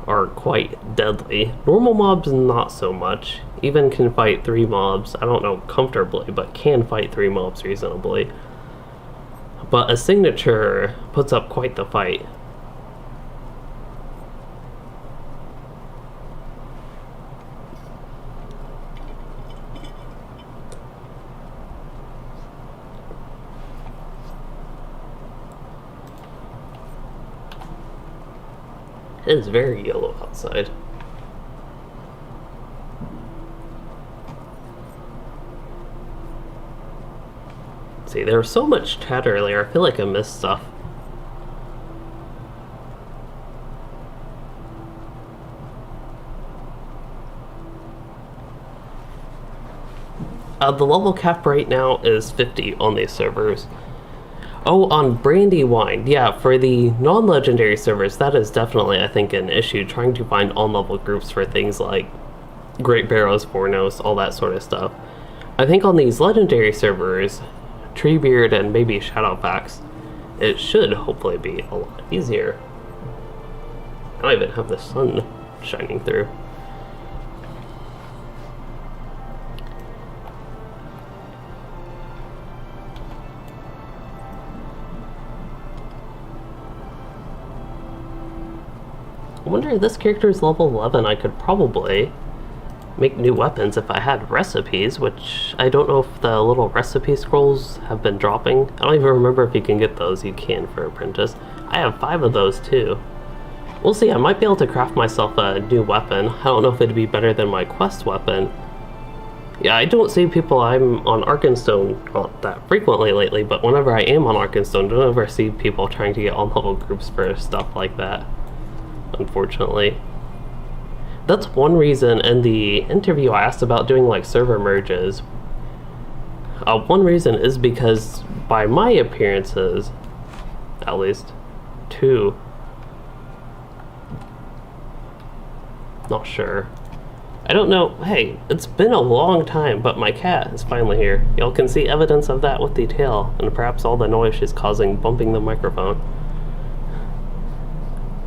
are quite deadly. Normal mobs, not so much. Even can fight 3 mobs, I don't know comfortably, but can fight 3 mobs reasonably. But a signature puts up quite the fight. It is very yellow outside. See, there was so much chat earlier, I feel like I missed stuff. The level cap right now is 50 on these servers. Oh, on Brandywine, yeah, for the non-legendary servers, that is definitely, I think, an issue, trying to find on-level groups for things like Great Barrows, Fornost, all that sort of stuff. I think on these legendary servers, Treebeard and maybe Shadowfax, it should hopefully be a lot easier. I don't even have the sun shining through. I wonder if this character is level 11. I could probably make new weapons if I had recipes, which I don't know if the little recipe scrolls have been dropping. I don't even remember if you can get those. You can for Apprentice. I have 5 of those too. We'll see. I might be able to craft myself a new weapon. I don't know if it'd be better than my quest weapon. Yeah, I don't see people. I'm on Arkenstone not that frequently lately, but whenever I am on Arkenstone, I don't ever see people trying to get on-level groups for stuff like that. Unfortunately. That's one reason in the interview I asked about doing like server merges. One reason is because by my appearances, at least 2, not sure. I don't know. Hey, it's been a long time, but my cat is finally here. Y'all can see evidence of that with the tail, and perhaps all the noise she's causing bumping the microphone.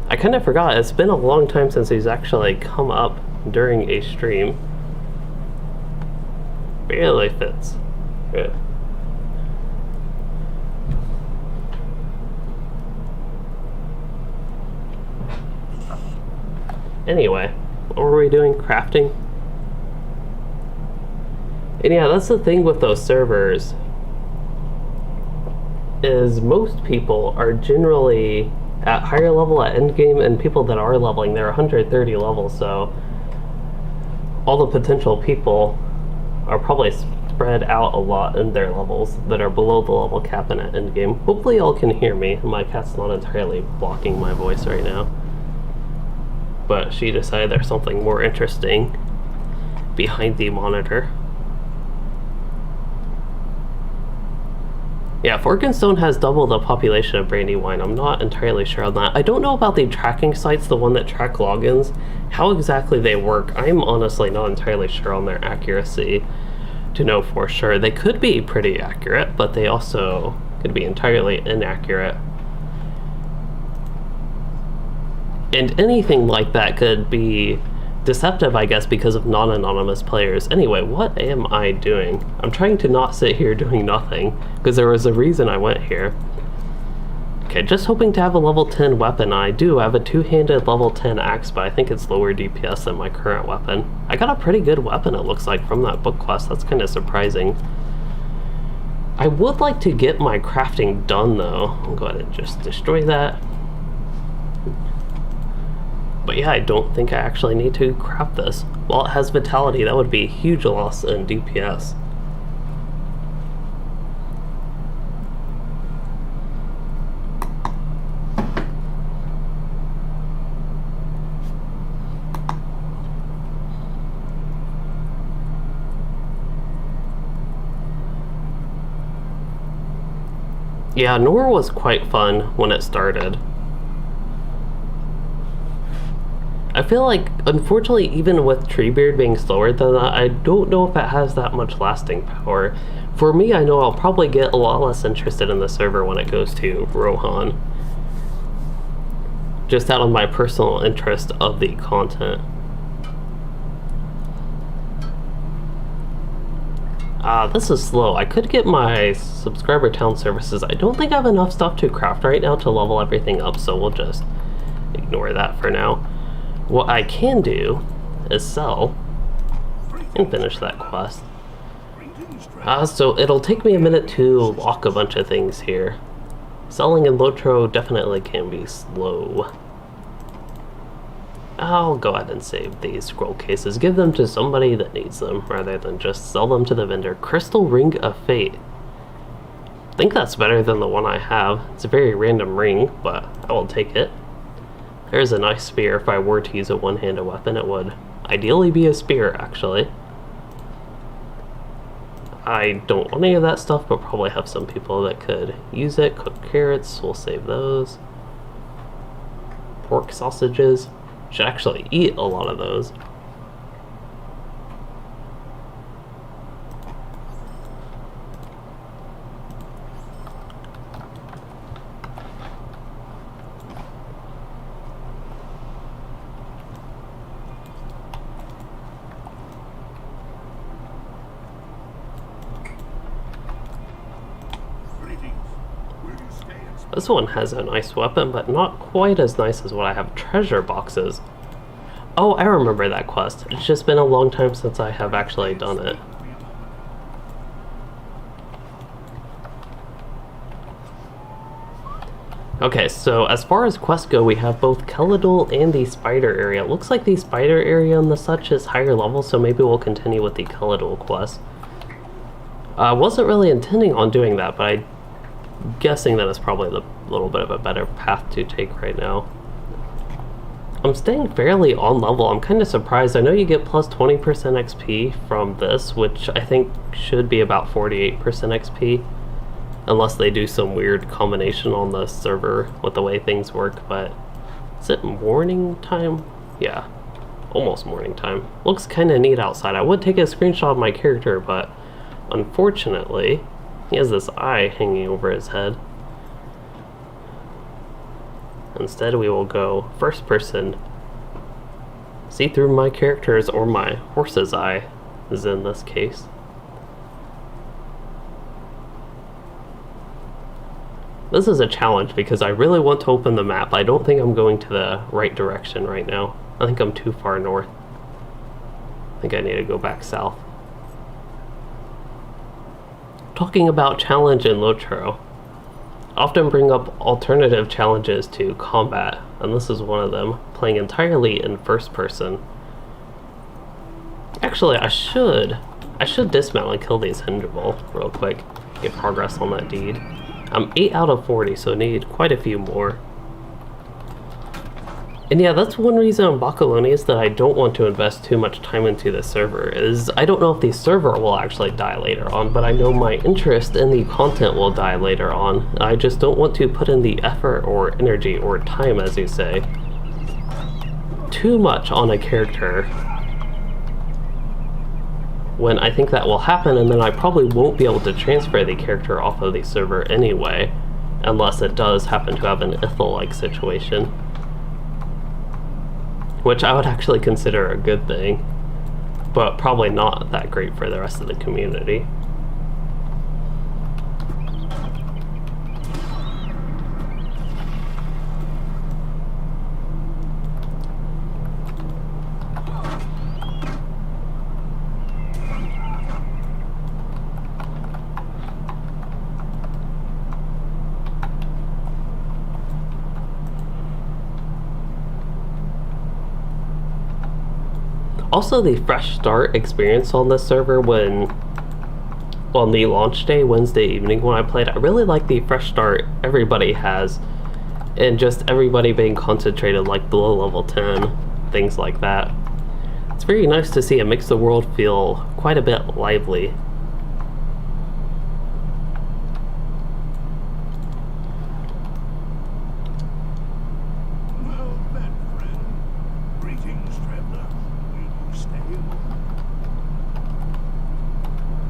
I kind of forgot, it's been a long time since he's actually come up during a stream. Barely fits. Good. Anyway, what were we doing? Crafting? And yeah, that's the thing with those servers, is most people are generally at higher level at endgame, and people that are leveling, they're 130 levels, so all the potential people are probably spread out a lot in their levels that are below the level cap and at endgame. Hopefully y'all can hear me. My cat's not entirely blocking my voice right now, but she decided there's something more interesting behind the monitor. Yeah, Forkenstone has double the population of Brandywine. I'm not entirely sure on that. I don't know about the tracking sites, the one that track logins, how exactly they work. I'm honestly not entirely sure on their accuracy to know for sure. They could be pretty accurate, but they also could be entirely inaccurate. And anything like that could be deceptive, I guess, because of non-anonymous players. Anyway, what am I doing? I'm trying to not sit here doing nothing, because there was a reason I went here. Okay, just hoping to have a level 10 weapon. I do have a two-handed level 10 axe, but I think it's lower DPS than my current weapon. I got a pretty good weapon, it looks like, from that book quest. That's kind of surprising. I would like to get my crafting done, though. I'll go ahead and just destroy that. But yeah, I don't think I actually need to craft this. While it has vitality, that would be a huge loss in DPS. Yeah, Nor was quite fun when it started. I feel like, unfortunately, even with Treebeard being slower than that, I don't know if it has that much lasting power. For me, I know I'll probably get a lot less interested in the server when it goes to Rohan. Just out of my personal interest of the content. This is slow. I could get my subscriber town services. I don't think I have enough stuff to craft right now to level everything up, so we'll just ignore that for now. What I can do is sell and finish that quest. So it'll take me a minute to lock a bunch of things here. Selling in LOTRO definitely can be slow. I'll go ahead and save these scroll cases. Give them to somebody that needs them rather than just sell them to the vendor. Crystal Ring of Fate. I think that's better than the one I have. It's a very random ring, but I will take it. There's a nice spear. If I were to use a one-handed weapon, it would ideally be a spear, actually. I don't want any of that stuff, but probably have some people that could use it. Cooked carrots, we'll save those. Pork sausages. Should actually eat a lot of those. This one has a nice weapon, but not quite as nice as what I have. Treasure boxes. Oh, I remember that quest. It's just been a long time since I have actually done it. Okay, so as far as quests go, we have both Kelladul and the spider area. It looks like the spider area and the such is higher level, so maybe we'll continue with the Kelladul quest. I wasn't really intending on doing that, but I'm guessing that it's probably the little bit of a better path to take right now. I'm staying fairly on level. I'm kind of surprised. I know you get plus 20% XP from this, which I think should be about 48% XP. Unless they do some weird combination on the server with the way things work, but is it morning time? Yeah, almost morning time. Looks kind of neat outside. I would take a screenshot of my character, but unfortunately, he has this eye hanging over his head. Instead, we will go first person. See through my character's or my horse's eye, is in this case. This is a challenge because I really want to open the map. I don't think I'm going to the right direction right now. I think I'm too far north. I think I need to go back south. Talking about challenge in LOTRO, I often bring up alternative challenges to combat, and this is one of them, playing entirely in first person. Actually, I should dismount and kill these Hindrable real quick, get progress on that deed. I'm 8 out of 40, so need quite a few more. And yeah, that's one reason on Bakalonius that I don't want to invest too much time into the server, is I don't know if the server will actually die later on, but I know my interest in the content will die later on. I just don't want to put in the effort or energy or time, as you say, too much on a character when I think that will happen, and then I probably won't be able to transfer the character off of the server anyway, unless it does happen to have an Ithil-like situation. which I would actually consider a good thing, but probably not that great for the rest of the community. Also, the fresh start experience on this server on the launch day, Wednesday evening when I played, I really like the fresh start everybody has, and just everybody being concentrated like below level 10, things like that. It's very nice to see. It makes the world feel quite a bit lively.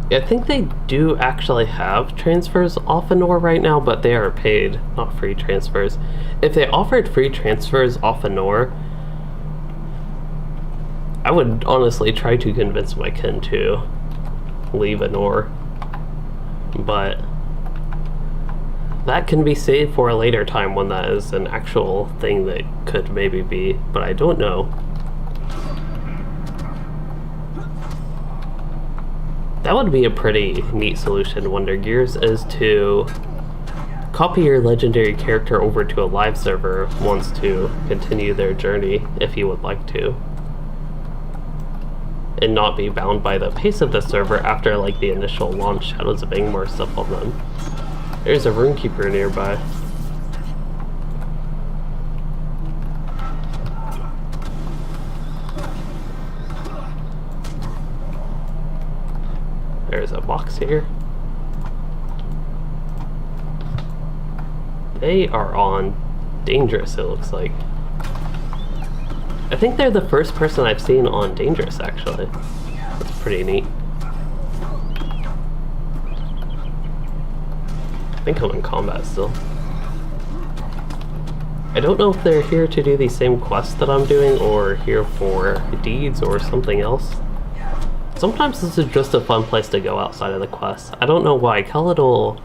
I think they do actually have transfers off Anor right now, but they are paid, not free transfers. If they offered free transfers off Anor, I would honestly try to convince my kin to leave Anor, but that can be saved for a later time when that is an actual thing that could maybe be, but I don't know. That would be a pretty neat solution, Wonder Gears, is to copy your legendary character over to a live server once to continue their journey, if you would like to, and not be bound by the pace of the server after like the initial launch Shadows of Angmar stuff on them. There's a Runekeeper nearby. There's a box here. They are on Dangerous, it looks like. I think they're the first person I've seen on Dangerous, actually. That's pretty neat. I think I'm in combat still. I don't know if they're here to do the same quest that I'm doing, or here for deeds or something else. Sometimes this is just a fun place to go outside of the quest. I don't know why. Caledol...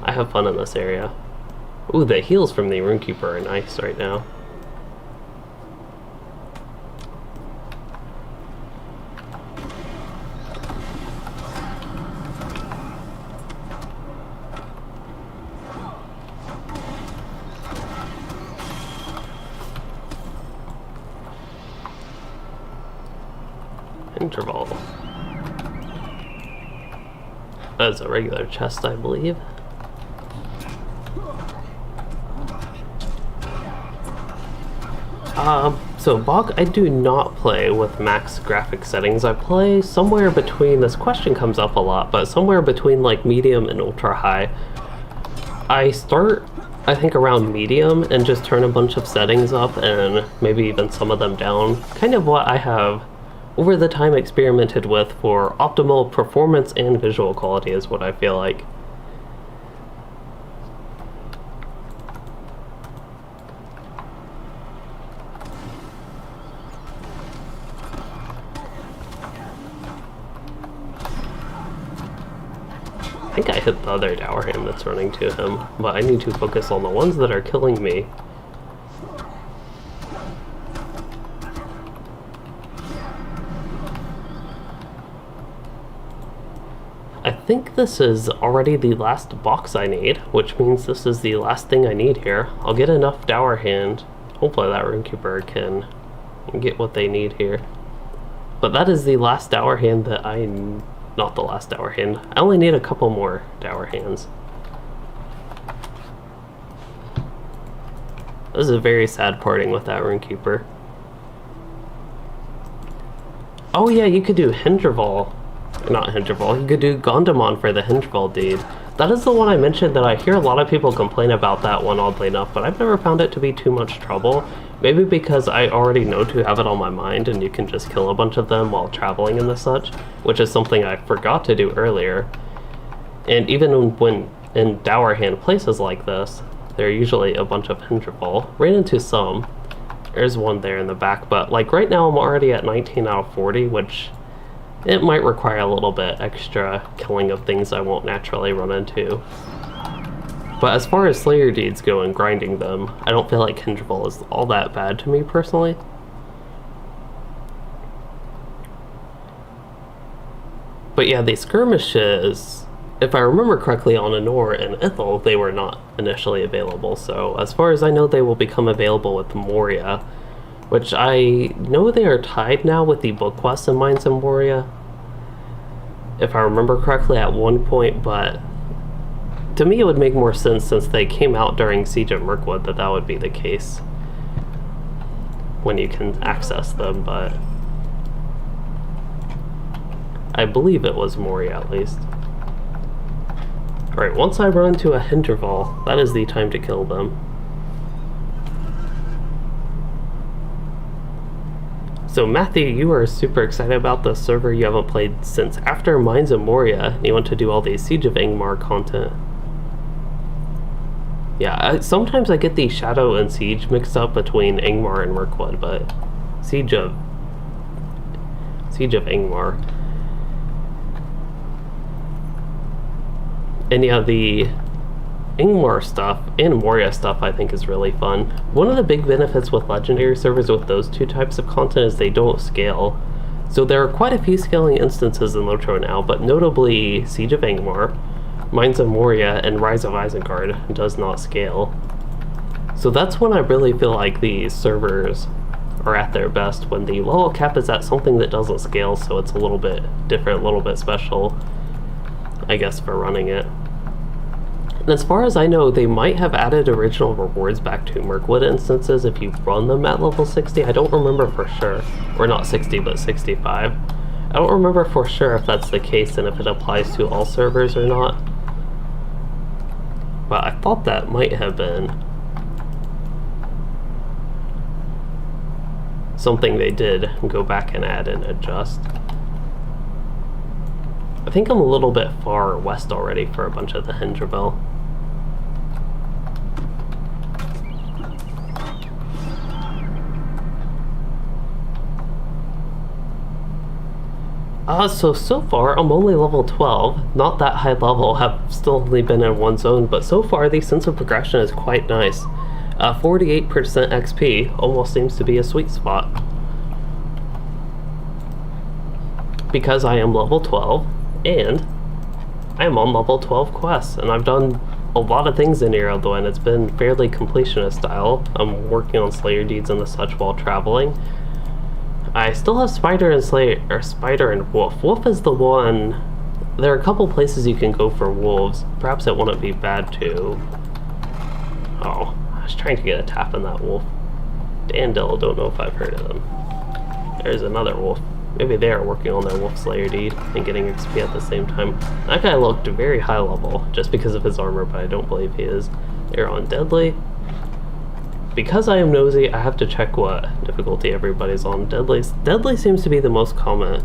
I have fun in this area. Ooh, the heals from the Runekeeper are nice right now. Interval. That's a regular chest, I believe. So Bog, I do not play with max graphic settings. I play somewhere between, this question comes up a lot, but somewhere between like medium and ultra high. I start, I think, around medium and just turn a bunch of settings up and maybe even some of them down. Kind of what I have over the time experimented with for optimal performance and visual quality is what I feel like. I think I hit the other Dower Hand that's running to him, but I need to focus on the ones that are killing me. I think this is already the last box I need, which means this is the last thing I need here. I'll get enough Dower Hand. Hopefully that Runekeeper can get what they need here. But that is the last Dower Hand that not the last Dower Hand. I only need a couple more Dower Hands. This is a very sad parting with that Runekeeper. Oh yeah, you could do Hindraval. Not Hindraval, you could do Gondamon for the Hindraval deed. That is the one I mentioned that I hear a lot of people complain about that one, oddly enough, but I've never found it to be too much trouble. Maybe because I already know to have it on my mind and you can just kill a bunch of them while traveling and the such, which is something I forgot to do earlier. And even when in Dower Hand places like this, there are usually a bunch of Hindraval. Ran into some There's one there in the back, but like right now I'm already at 19 out of 40, which it might require a little bit extra killing of things I won't naturally run into. But as far as Slayer deeds go and grinding them, I don't feel like Hinderval is all that bad to me personally. But yeah, the skirmishes, if I remember correctly, on Anor and Ithil, they were not initially available. So as far as I know, they will become available with Moria, which I know they are tied now with the book quests in Mines of Moria, if I remember correctly at one point, but to me it would make more sense since they came out during Siege of Mirkwood that would be the case when you can access them, but I believe it was Moria at least. Alright, once I run into a Hinderval, that is the time to kill them. So Matthew, you are super excited about the server you haven't played since after Mines of Moria, and you want to do all the Siege of Angmar content. Yeah, sometimes I get the Shadow and Siege mixed up between Angmar and Mirkwood, but Siege of Angmar. And yeah, the Angmar stuff and Moria stuff I think is really fun. One of the big benefits with legendary servers with those two types of content is they don't scale. So there are quite a few scaling instances in LOTRO now, but notably Siege of Angmar, Mines of Moria, and Rise of Isengard does not scale. So that's when I really feel like these servers are at their best, when the level cap is at something that doesn't scale, so it's a little bit different, a little bit special, I guess, for running it. And as far as I know, they might have added original rewards back to Mirkwood instances if you run them at level 60. I don't remember for sure. Or not 60, but 65. I don't remember for sure if that's the case and if it applies to all servers or not. But I thought that might have been something they did go back and add and adjust. I think I'm a little bit far west already for a bunch of the Hinderval. So far I'm only level 12, not that high level, have still only been in one zone, but so far the sense of progression is quite nice. 48% XP almost seems to be a sweet spot. Because I am level 12, and I am on level 12 quests, and I've done a lot of things in Ered, and it's been fairly completionist style. I'm working on Slayer deeds and the such while traveling. I still have Spider and Wolf. Wolf is the one. There are a couple places you can go for wolves. Perhaps it wouldn't be bad to. Oh, I was trying to get a tap on that wolf. Dandel, don't know if I've heard of them. There's another wolf. Maybe they are working on their Wolf Slayer deed and getting XP at the same time. That guy looked very high level just because of his armor, but I don't believe he is. They're on Deadly. Because I am nosy, I have to check what difficulty everybody's on. Deadly seems to be the most common.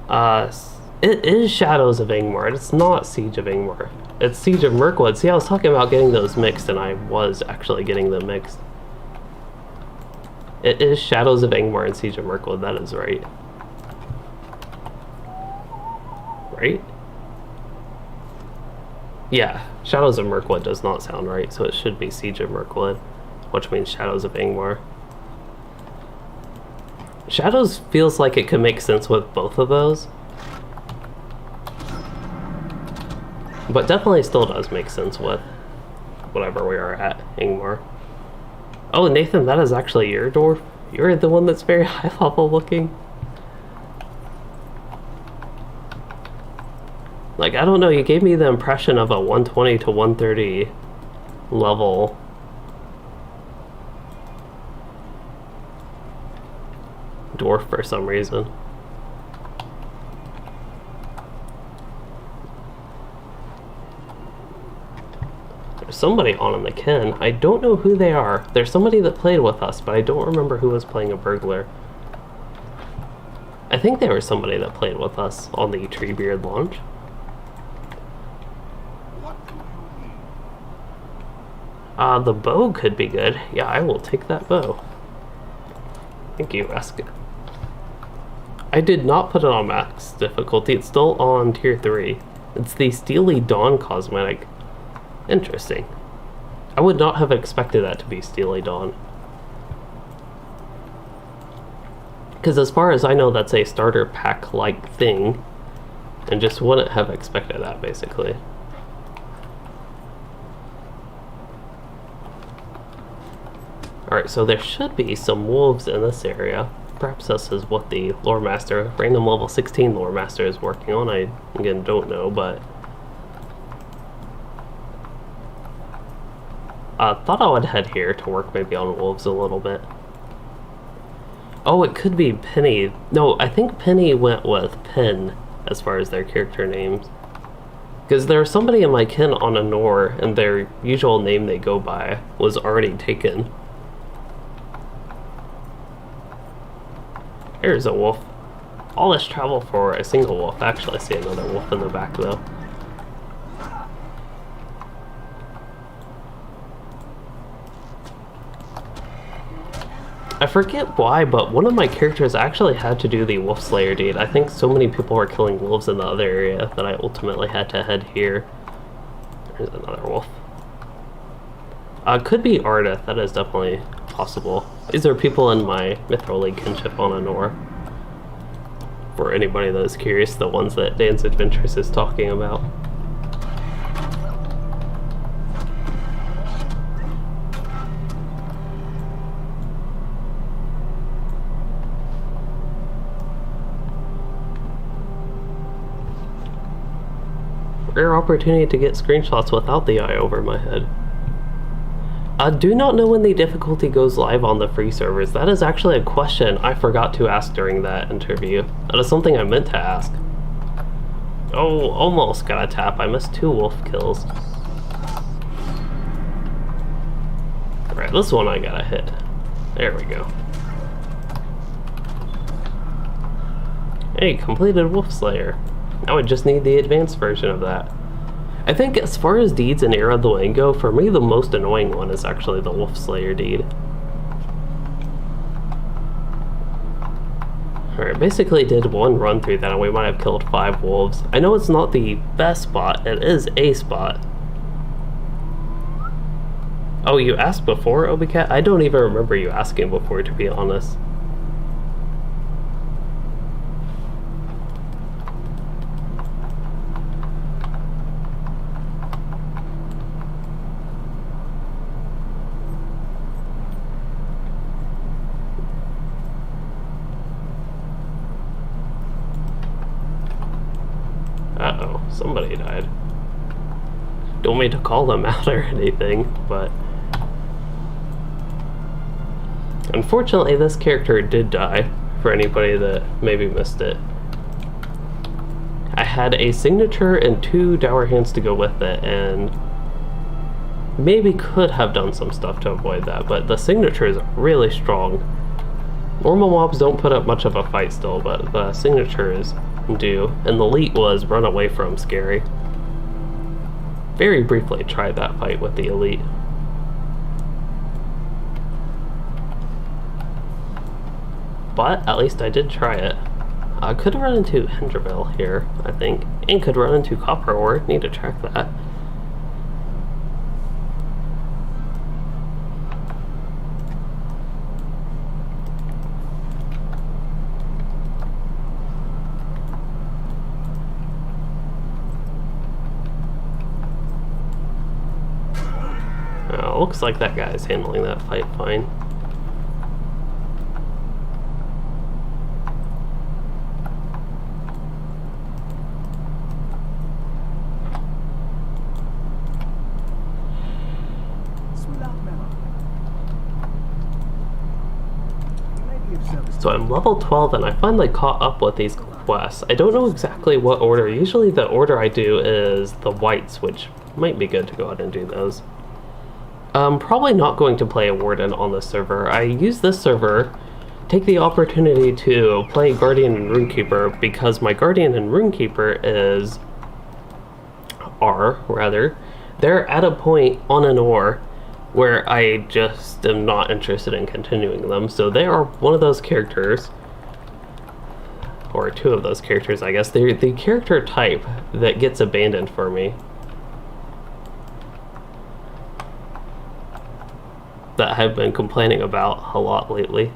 It is Shadows of Angmar. It's not Siege of Angmar. It's Siege of Mirkwood. See, I was talking about getting those mixed, and I was actually getting them mixed. It is Shadows of Angmar and Siege of Mirkwood, that is right. Right? Yeah, Shadows of Mirkwood does not sound right, so it should be Siege of Mirkwood, which means Shadows of Angmar. Shadows feels like it could make sense with both of those, but definitely still does make sense with whatever we are at, Angmar. Oh, Nathan, that is actually your dwarf. You're the one that's very high level looking. Like, I don't know, you gave me the impression of a 120 to 130 level dwarf for some reason. There's somebody on in the ken. I don't know who they are. There's somebody that played with us, but I don't remember who was playing a burglar. I think they were somebody that played with us on the Treebeard launch. The bow could be good. Yeah, I will take that bow. Thank you, Ask. I did not put it on max difficulty. It's still on tier 3. It's the Steely Dawn cosmetic. Interesting. I would not have expected that to be Steely Dawn. Because as far as I know, that's a starter pack-like thing. And just wouldn't have expected that, basically. Alright, so there should be some wolves in this area. Perhaps this is what the lore master, random level 16 lore master, is working on. I, again, don't know, but... thought I would head here to work maybe on wolves a little bit. Oh, it could be Penny. No, I think Penny went with Pen as far as their character names. Because there's somebody in my kin on Anor, and their usual name they go by was already taken. There's a wolf. All this travel for a single wolf. Actually, I see another wolf in the back, though. I forget why, but one of my characters actually had to do the Wolf Slayer deed. I think so many people were killing wolves in the other area that I ultimately had to head here. There's another wolf. Could be Ardeth, that is definitely possible. These are people in my Mithril League kinship on Anor. For anybody that is curious, the ones that Dan's Adventures is talking about. Rare opportunity to get screenshots without the eye over my head. I do not know when the difficulty goes live on the free servers. That is actually a question I forgot to ask during that interview. That is something I meant to ask. Oh, almost got a tap. I missed 2 wolf kills. Alright, this one I gotta hit. There we go. Hey, completed Wolf Slayer. Now I just need the advanced version of that. I think as far as deeds in Ered the Luin go, for me the most annoying one is actually the Wolf Slayer deed. Alright, basically did one run through that and we might have killed 5 wolves. I know it's not the best spot, it is a spot. Oh, you asked before, Obicat? I don't even remember you asking before, to be honest. Uh-oh, somebody died. Don't mean to call them out or anything, but... Unfortunately, this character did die, for anybody that maybe missed it. I had a signature and 2 dour hands to go with it, and maybe could have done some stuff to avoid that, but the signature is really strong. Normal mobs don't put up much of a fight still, but the signatures do, and the elite was run away from scary. Very briefly tried that fight with the elite. But at least I did try it. I could run into Henderville here, I think, and could run into Copper Ore. Need to track that. Looks like that guy is handling that fight fine. So I'm level 12 and I finally caught up with these quests. I don't know exactly what order. Usually the order I do is the whites, which might be good to go ahead and do those. I'm probably not going to play a Warden on this server. I use this server, take the opportunity to play Guardian and Runekeeper because my Guardian and Runekeeper are, rather, they're at a point on Anor where I just am not interested in continuing them. So they are one of those characters, or two of those characters, I guess. They're the character type that gets abandoned for me, that I've been complaining about a lot lately.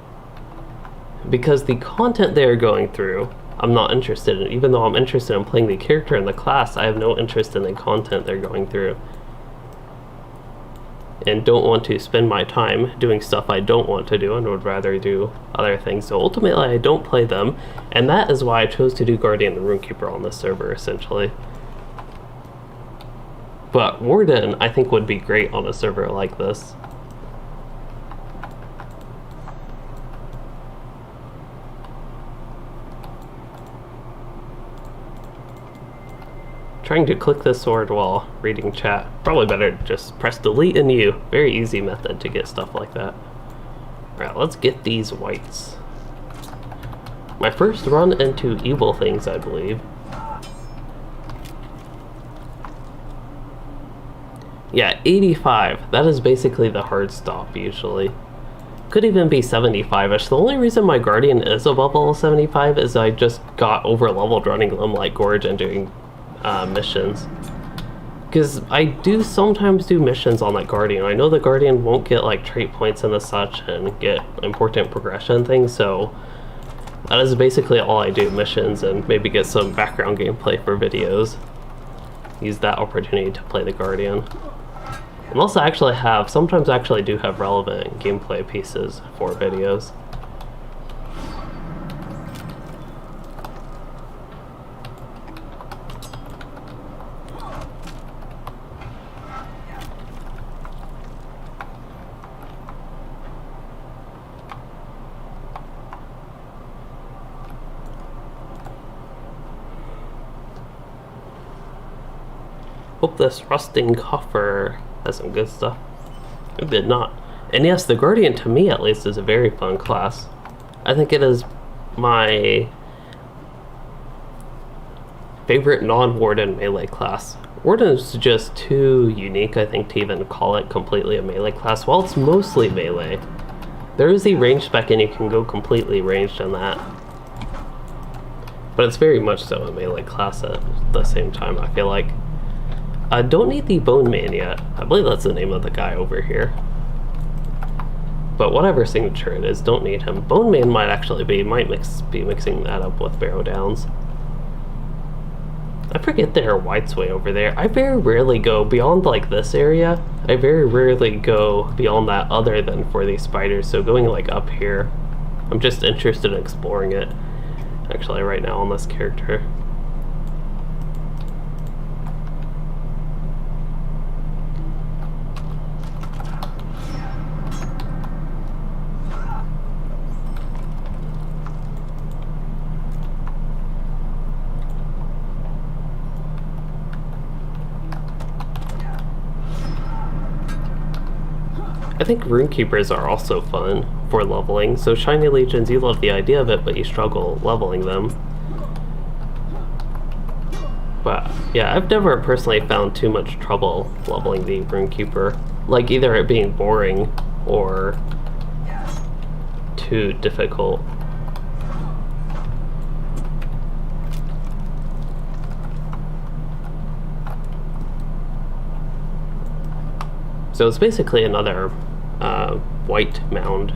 Because the content they're going through, I'm not interested in. Even though I'm interested in playing the character in the class, I have no interest in the content they're going through. And don't want to spend my time doing stuff I don't want to do and would rather do other things. So ultimately I don't play them, and that is why I chose to do Guardian and Runekeeper on this server, essentially. But Warden, I think, would be great on a server like this. Trying to click the sword while reading chat. Probably better just press delete and U. Very easy method to get stuff like that. Alright, let's get these whites. My first run into evil things, I believe. Yeah, 85. That is basically the hard stop, usually. Could even be 75-ish. The only reason my Guardian is above level 75 is I just got over-leveled running Limelight Gorge and doing missions. Because I do sometimes do missions on that Guardian. I know the Guardian won't get like trait points and the such and get important progression things, so that is basically all I do, missions, and maybe get some background gameplay for videos. Use that opportunity to play the Guardian. Unless I actually have, sometimes I actually do have relevant gameplay pieces for videos. Hope this rusting coffer has some good stuff. It did not. And yes, the Guardian, to me at least, is a very fun class. I think it is my favorite non-Warden melee class. Warden is just too unique, I think, to even call it completely a melee class. While it's mostly melee, there is a range spec and you can go completely ranged in that. But it's very much so a melee class at the same time, I feel like. I don't need the Bone Man yet. I believe that's the name of the guy over here. But whatever signature it is, don't need him. Bone Man might actually be mixing that up with Barrow Downs. I forget there are whites way over there. I very rarely go beyond like this area. I very rarely go beyond that other than for these spiders. So going like up here, I'm just interested in exploring it actually right now on this character. I think Runekeepers are also fun for leveling. So Shiny Legions, you love the idea of it, but you struggle leveling them. But yeah, I've never personally found too much trouble leveling the Runekeeper. Like either it being boring or too difficult. So it's basically another white mound.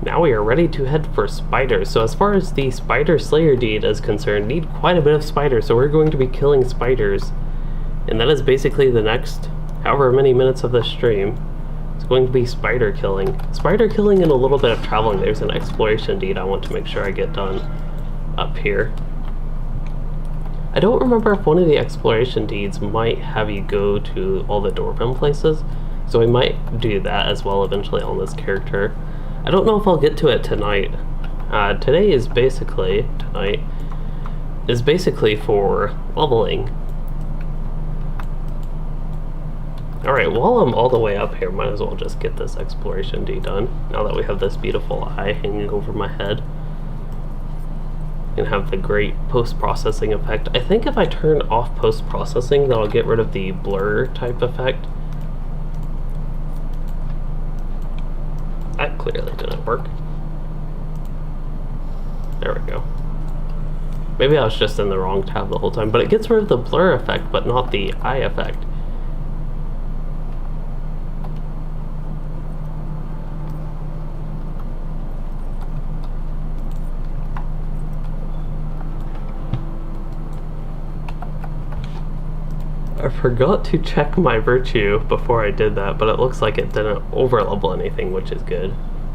Now we are ready to head for spiders. So as far as the Spider Slayer deed is concerned, need quite a bit of spiders, so we're going to be killing spiders. And that is basically the next however many minutes of this stream. It's going to be spider killing. Spider killing and a little bit of traveling. There's an exploration deed I want to make sure I get done up here. I don't remember if one of the exploration deeds might have you go to all the Dwarven places, so we might do that as well eventually on this character. I don't know if I'll get to it tonight. Tonight is basically for leveling. Alright, while I'm all the way up here, might as well just get this exploration deed done, now that we have this beautiful eye hanging over my head. and have the great post-processing effect. I think if I turn off post-processing, that'll get rid of the blur type effect. That clearly didn't work. There we go. Maybe I was just in the wrong tab the whole time, but it gets rid of the blur effect, but not the eye effect. I forgot to check my virtue before I did that, but it looks like it didn't overlevel anything, which is good.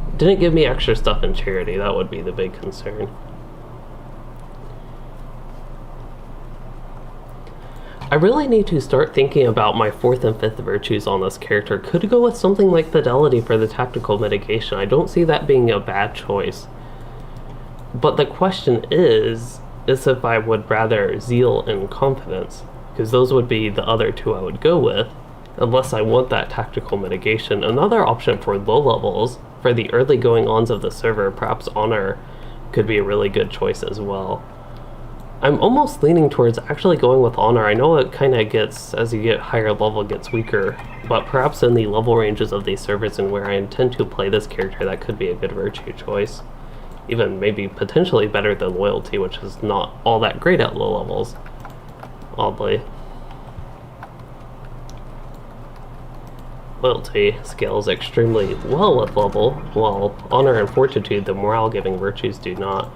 It didn't give me extra stuff in charity, that would be the big concern. I really need to start thinking about my 4th and 5th virtues on this character. Could go with something like Fidelity for the tactical mitigation. I don't see that being a bad choice. But the question is if I would rather Zeal and Confidence, because those would be the other two I would go with, unless I want that tactical mitigation. Another option for low levels, for the early going-ons of the server, perhaps Honor could be a really good choice as well. I'm almost leaning towards actually going with Honor. I know it kind of gets, as you get higher level, gets weaker, but perhaps in the level ranges of these servers and where I intend to play this character, that could be a good virtue choice. Even maybe potentially better than Loyalty, which is not all that great at low levels, oddly. Loyalty scales extremely well with level, while Honor and Fortitude, the morale-giving virtues, do not.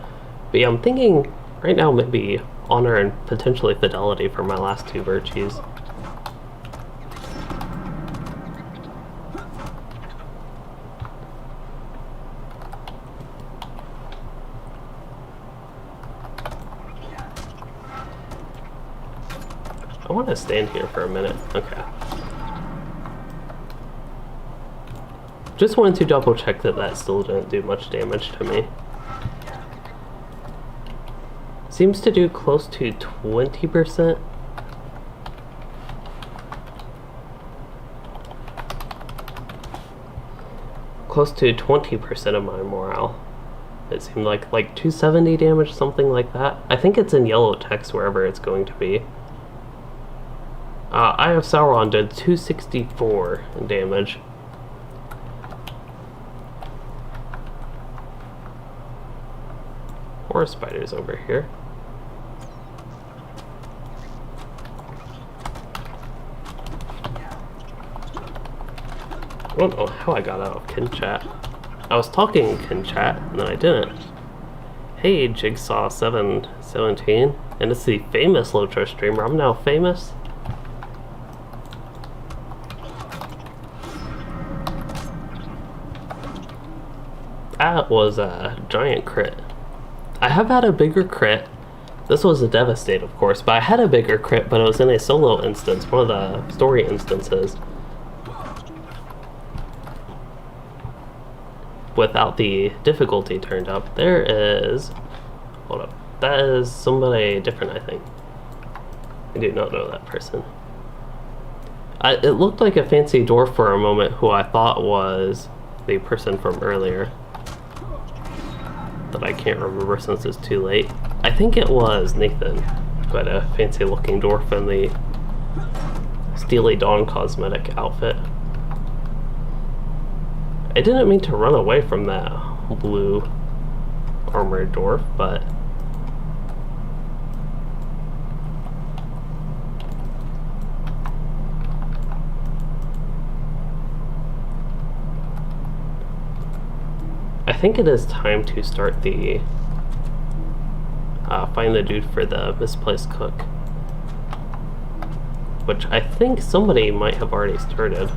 But yeah, I'm thinking right now maybe Honor and potentially Fidelity for my last two virtues. I want to stand here for a minute. Okay. Just wanted to double check that that still didn't do much damage to me. Seems to do close to 20%. Close to 20% of my morale. It seemed like 270 damage, something like that. I think it's in yellow text wherever it's going to be. Eye of Sauron did 264 in damage. More spiders over here. I don't know how I got out of Kin Chat. I was talking in Kin Chat, and then I didn't. Hey, Jigsaw717, and it's the famous LOTRO streamer. I'm now famous. That was a giant crit. I have had a bigger crit. This was a Devastate, of course, but I had a bigger crit, but it was in a solo instance, one of the story instances. Without the difficulty turned up. There is... Hold up. That is somebody different, I think. I do not know that person. It looked like a fancy dwarf for a moment who I thought was the person from earlier. That I can't remember since it's too late. I think it was Nathan, who had a fancy looking dwarf in the Steely Dawn cosmetic outfit. I didn't mean to run away from that blue armored dwarf, but I think it is time to start the find the dude for the misplaced cook, which I think somebody might have already started.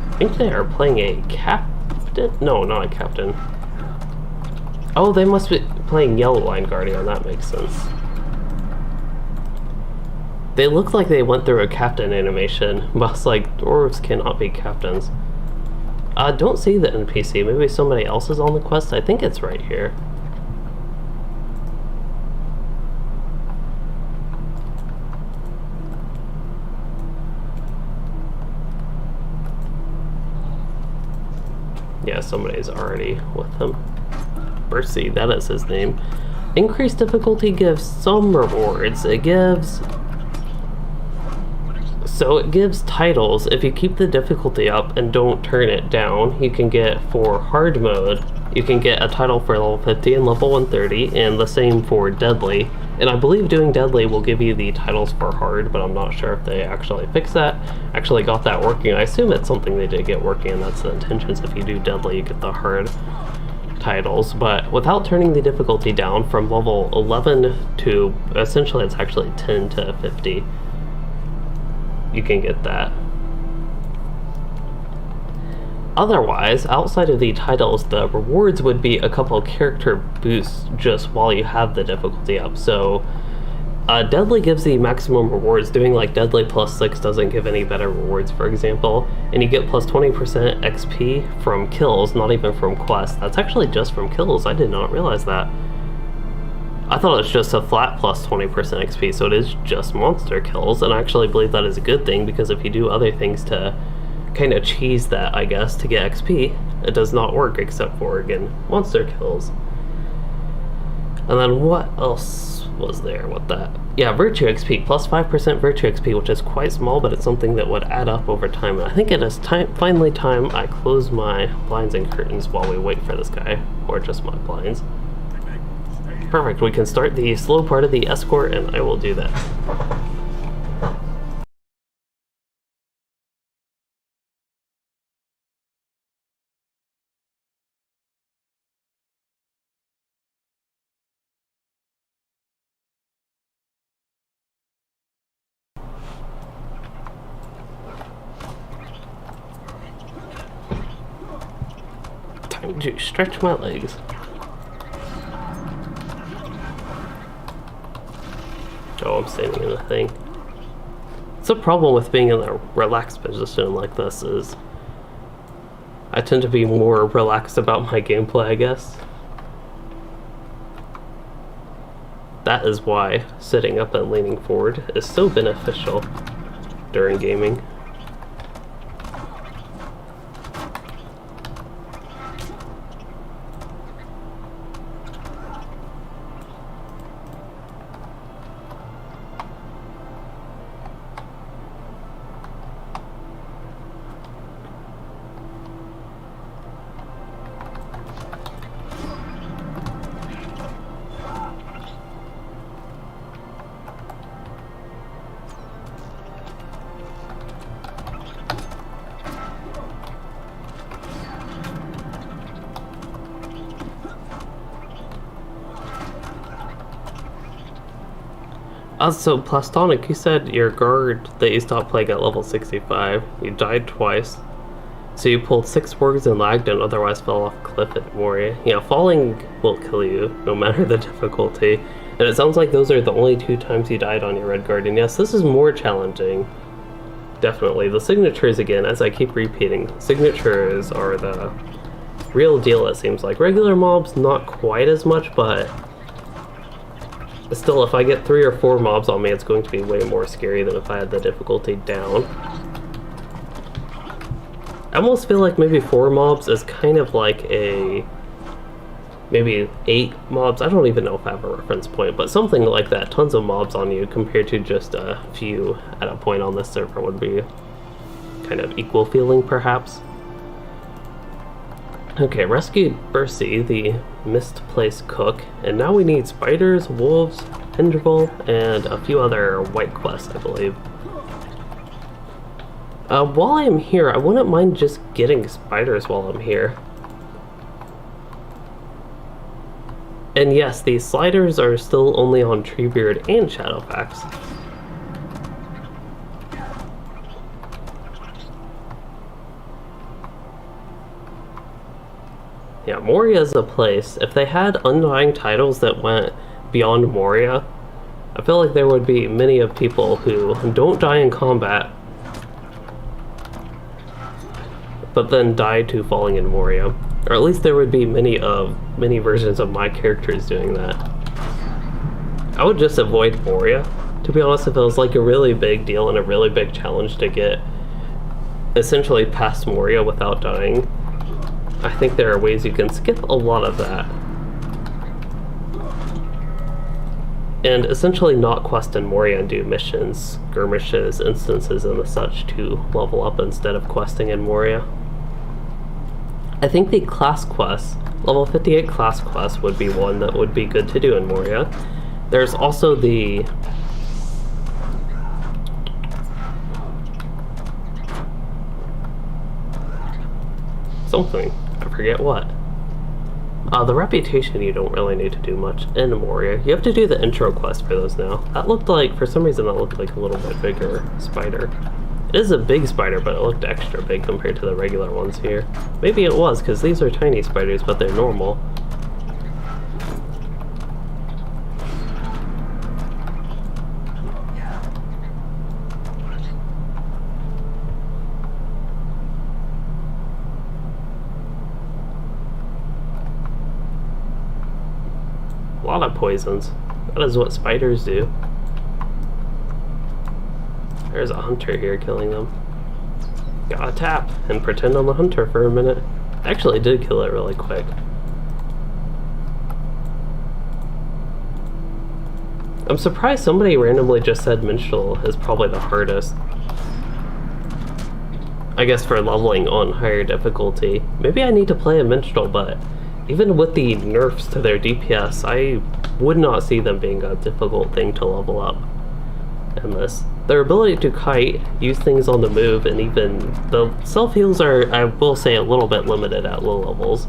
I think they are playing a captain? No, not a captain. Oh, they must be playing Yellow Line Guardian, that makes sense. They look like they went through a captain animation, but it's like, dwarves cannot be captains. Don't see the NPC, maybe somebody else is on the quest? I think it's right here. Yeah, somebody's already with him. Bercy, that is his name. Increased difficulty gives some rewards. It gives titles. If you keep the difficulty up and don't turn it down, you can get, for hard mode, you can get a title for level 50 and level 130, and the same for deadly. And I believe doing deadly will give you the titles for hard, but I'm not sure if they actually fixed that, actually got that working. I assume it's something they did get working, and that's the intentions. If you do deadly, you get the hard titles, but without turning the difficulty down from level 11 to, essentially it's actually 10 to 50, you can get that. Otherwise, outside of the titles, the rewards would be a couple character boosts just while you have the difficulty up. So Deadly gives the maximum rewards. Doing like Deadly plus 6 doesn't give any better rewards, for example. And you get plus 20% XP from kills, not even from quests. That's actually just from kills. I did not realize that. I thought it was just a flat plus 20% XP, so it is just monster kills. And I actually believe that is a good thing, because if you do other things to kind of cheese that, I guess, to get XP, it does not work except for, again, monster kills. And then what else was there with that? Yeah, Virtue XP, plus 5% Virtue XP, which is quite small, but it's something that would add up over time. And I think it is finally time I close my blinds and curtains while we wait for this guy, or just my blinds. Perfect, we can start the slow part of the escort, and I will do that. Time to stretch my legs. Oh, I'm standing in the thing. It's a problem with being in a relaxed position like this is I tend to be more relaxed about my gameplay, I guess. That is why sitting up and leaning forward is so beneficial during gaming. Also, Plastonic, you said your guard that you stopped playing at level 65. You died twice. So you pulled 6 words and lagged and otherwise fell off a cliff at Moria. Yeah, falling will kill you, no matter the difficulty. And it sounds like those are the only 2 times you died on your red guard. And yes, this is more challenging. Definitely. The signatures, again, as I keep repeating, signatures are the real deal, it seems like. Regular mobs, not quite as much, but still, if I get 3 or 4 mobs on me, it's going to be way more scary than if I had the difficulty down. I almost feel like maybe 4 mobs is kind of like a... maybe 8 mobs. I don't even know if I have a reference point, but something like that. Tons of mobs on you compared to just a few at a point on this server would be kind of equal feeling, perhaps. Okay, rescued Bercy, the misplaced cook, and now we need spiders, wolves, Hendrivel, and a few other white quests, I believe. While I'm here, I wouldn't mind just getting spiders while I'm here. And yes, these sliders are still only on Treebeard and Shadowfax. Yeah, Moria is a place. If they had undying titles that went beyond Moria, I feel like there would be many of people who don't die in combat, but then die to falling in Moria. Or at least there would be many versions of my characters doing that. I would just avoid Moria, to be honest, if it was like a really big deal and a really big challenge to get essentially past Moria without dying. I think there are ways you can skip a lot of that. And essentially not quest in Moria and do missions, skirmishes, instances, and the such to level up instead of questing in Moria. I think the class quest, level 58 class quest, would be one that would be good to do in Moria. There's also the something, I forget what. The reputation you don't really need to do much in Moria. You have to do the intro quest for those now. That looked like, for some reason, that looked like a little bit bigger spider. It is a big spider, but it looked extra big compared to the regular ones here. Maybe it was, because these are tiny spiders, but they're normal. A lot of poisons. That is what spiders do. There's a hunter here killing them. Gotta tap and pretend I'm a hunter for a minute. I actually did kill it really quick. I'm surprised somebody randomly just said Minstrel is probably the hardest. I guess for leveling on higher difficulty. Maybe I need to play a Minstrel, but even with the nerfs to their DPS, I would not see them being a difficult thing to level up in this. Their ability to kite, use things on the move, and even the self-heals are, I will say, a little bit limited at low levels.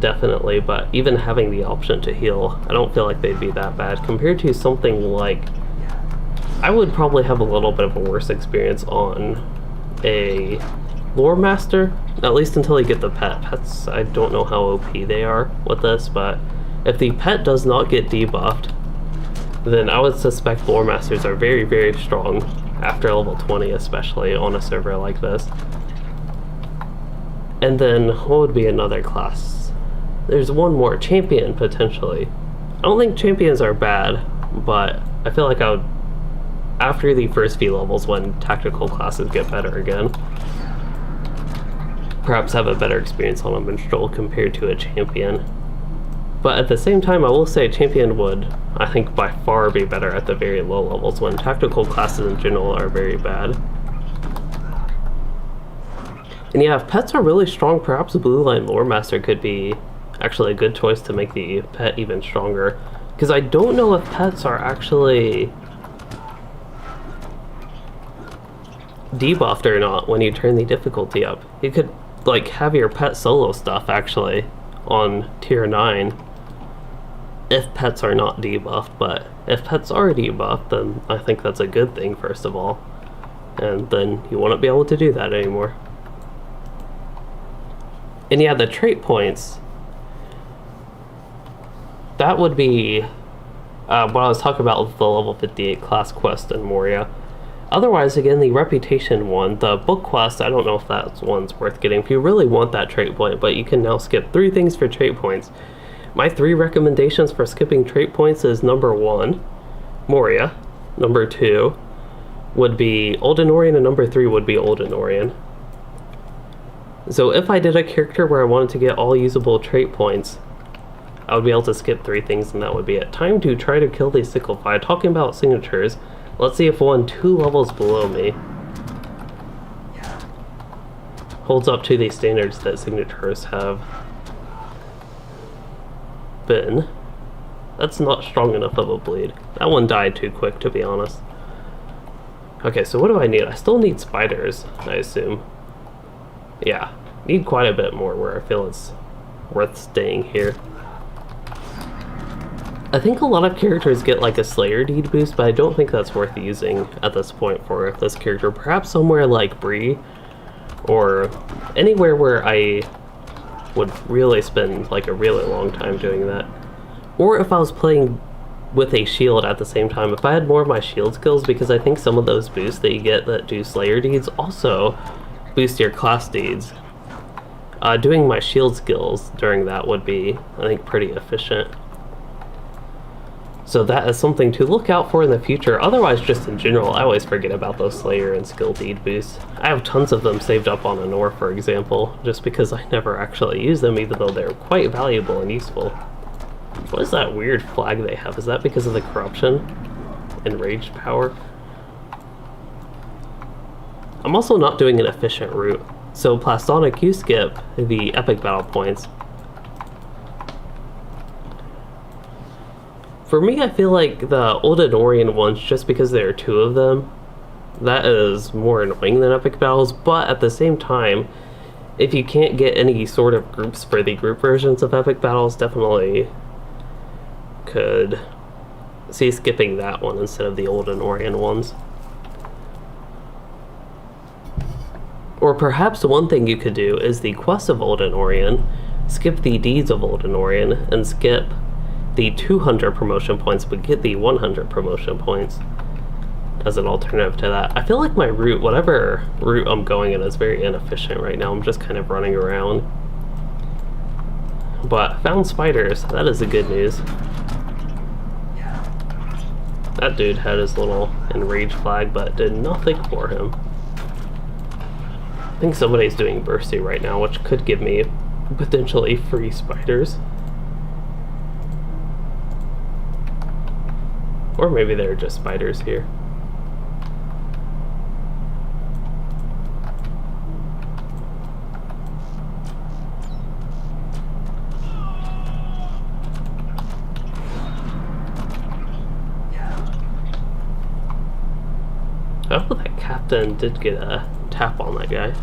Definitely, but even having the option to heal, I don't feel like they'd be that bad. Compared to something like, I would probably have a little bit of a worse experience on a Lore Master, at least until you get the pet. Pets, I don't know how OP they are with this, but if the pet does not get debuffed, then I would suspect Lore Masters are very, very strong after level 20, especially on a server like this. And then, what would be another class? There's one more, Champion, potentially. I don't think Champions are bad, but I feel like I would, after the first few levels when tactical classes get better again, perhaps have a better experience on a Minstrel compared to a Champion. But at the same time, I will say Champion would, I think, by far be better at the very low levels when tactical classes in general are very bad. And yeah, if pets are really strong, perhaps a Blue Line Lore Master could be actually a good choice to make the pet even stronger. Because I don't know if pets are actually debuffed or not when you turn the difficulty up. You could like have your pet solo stuff actually on tier 9 if pets are not debuffed, but if pets are debuffed, then I think that's a good thing, first of all, and then you wouldn't be able to do that anymore. And yeah, the trait points, that would be what I was talking about with the level 58 class quest in Moria. Otherwise, again, the reputation one, the book quest, I don't know if that one's worth getting if you really want that trait point, but you can now skip 3 things for trait points. My 3 recommendations for skipping trait points is number 1, Moria. Number 2 would be Old Anorian, and number 3 would be Old Anorian. So if I did a character where I wanted to get all usable trait points, I would be able to skip 3 things, and that would be it. Time to try to kill the Sickle-Fi. Talking about signatures, let's see if one 2 levels below me holds up to the standards that signatures have been. That's not strong enough of a bleed. That one died too quick, to be honest. Okay, so what do I need? I still need spiders, I assume. Yeah, need quite a bit more where I feel it's worth staying here. I think a lot of characters get like a Slayer Deed boost, but I don't think that's worth using at this point for this character. Perhaps somewhere like Bree, or anywhere where I would really spend like a really long time doing that. Or if I was playing with a shield at the same time, if I had more of my shield skills, because I think some of those boosts that you get that do Slayer Deeds also boost your class deeds. Doing my shield skills during that would be, I think, pretty efficient. So that is something to look out for in the future. Otherwise, just in general, I always forget about those Slayer and Skill Deed boosts. I have tons of them saved up on Anor, for example, just because I never actually use them, even though they're quite valuable and useful. What is that weird flag they have? Is that because of the corruption? Enraged power? I'm also not doing an efficient route. So Plastonic, you skip the epic battle points. For me, I feel like the Old Anorian ones, just because there are two of them, that is more annoying than epic battles, but at the same time, if you can't get any sort of groups for the group versions of epic battles, definitely could see skipping that one instead of the Old Anorian ones. Or perhaps one thing you could do is the Quest of Old Anorian, skip the Deeds of Old Anorian, and skip the 200 promotion points, but get the 100 promotion points as an alternative to that. I feel like my route, whatever route I'm going in, is very inefficient right now. I'm just kind of running around. But found spiders. That is the good news. That dude had his little enraged flag, but did nothing for him. I think somebody's doing Bursty right now, which could give me potentially free spiders. Or maybe they're just spiders here. I hope that captain did get a tap on that guy.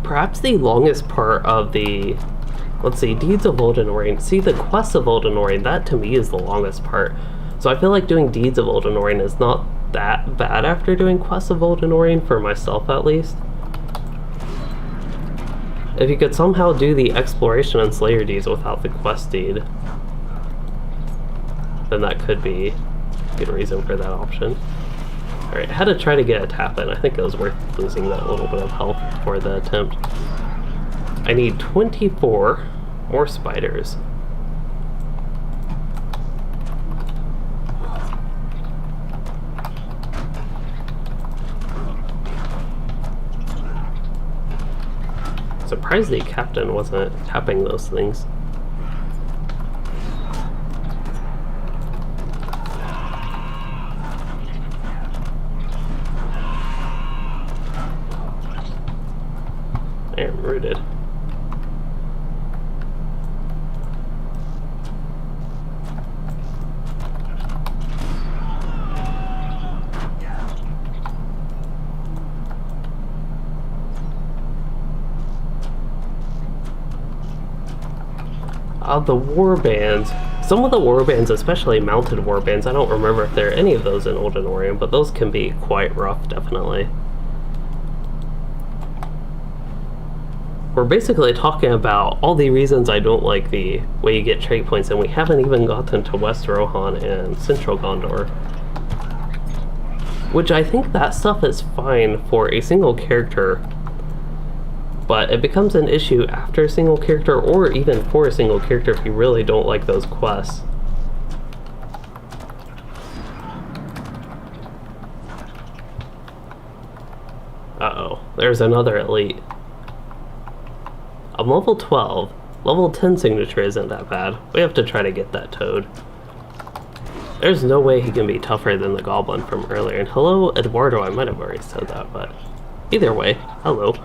Perhaps the longest part of the, let's see, Deeds of Old Anorian. See, the Quest of Old Anorian, that to me is the longest part. So I feel like doing Deeds of Old Anorian is not that bad after doing Quest of Old Anorian, for myself at least. If you could somehow do the Exploration and Slayer Deeds without the Quest Deed, then that could be a good reason for that option. Alright, I had to try to get a tap in. I think it was worth losing that little bit of health for the attempt. I need 24 more spiders. Surprised the captain wasn't tapping those things. I am rooted. The war bands. Some of the war bands, especially mounted war bands, I don't remember if there are any of those in Old Anorian, but those can be quite rough, definitely. We're basically talking about all the reasons I don't like the way you get trait points, and we haven't even gotten to West Rohan and Central Gondor. Which I think that stuff is fine for a single character, but it becomes an issue after a single character, or even for a single character if you really don't like those quests. Uh-oh, there's another elite. I'm level 12. Level 10 signature isn't that bad. We have to try to get that toad. There's no way he can be tougher than the goblin from earlier. And hello, Eduardo, I might have already said that, but either way, hello.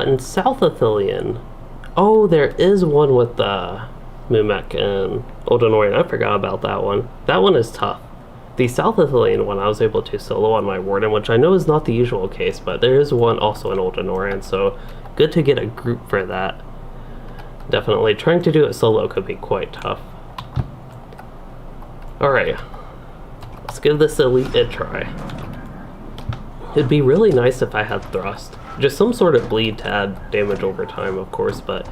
In South Athelion, oh, there is one with the Mumek and Old Anorian. I forgot about that one. That one is tough. The South Athelion one I was able to solo on my Warden, which I know is not the usual case, but there is one also in Old Anorian, so good to get a group for that. Definitely. Trying to do it solo could be quite tough. Alright. Let's give this elite a try. It'd be really nice if I had thrust. Just some sort of bleed to add damage over time, of course, but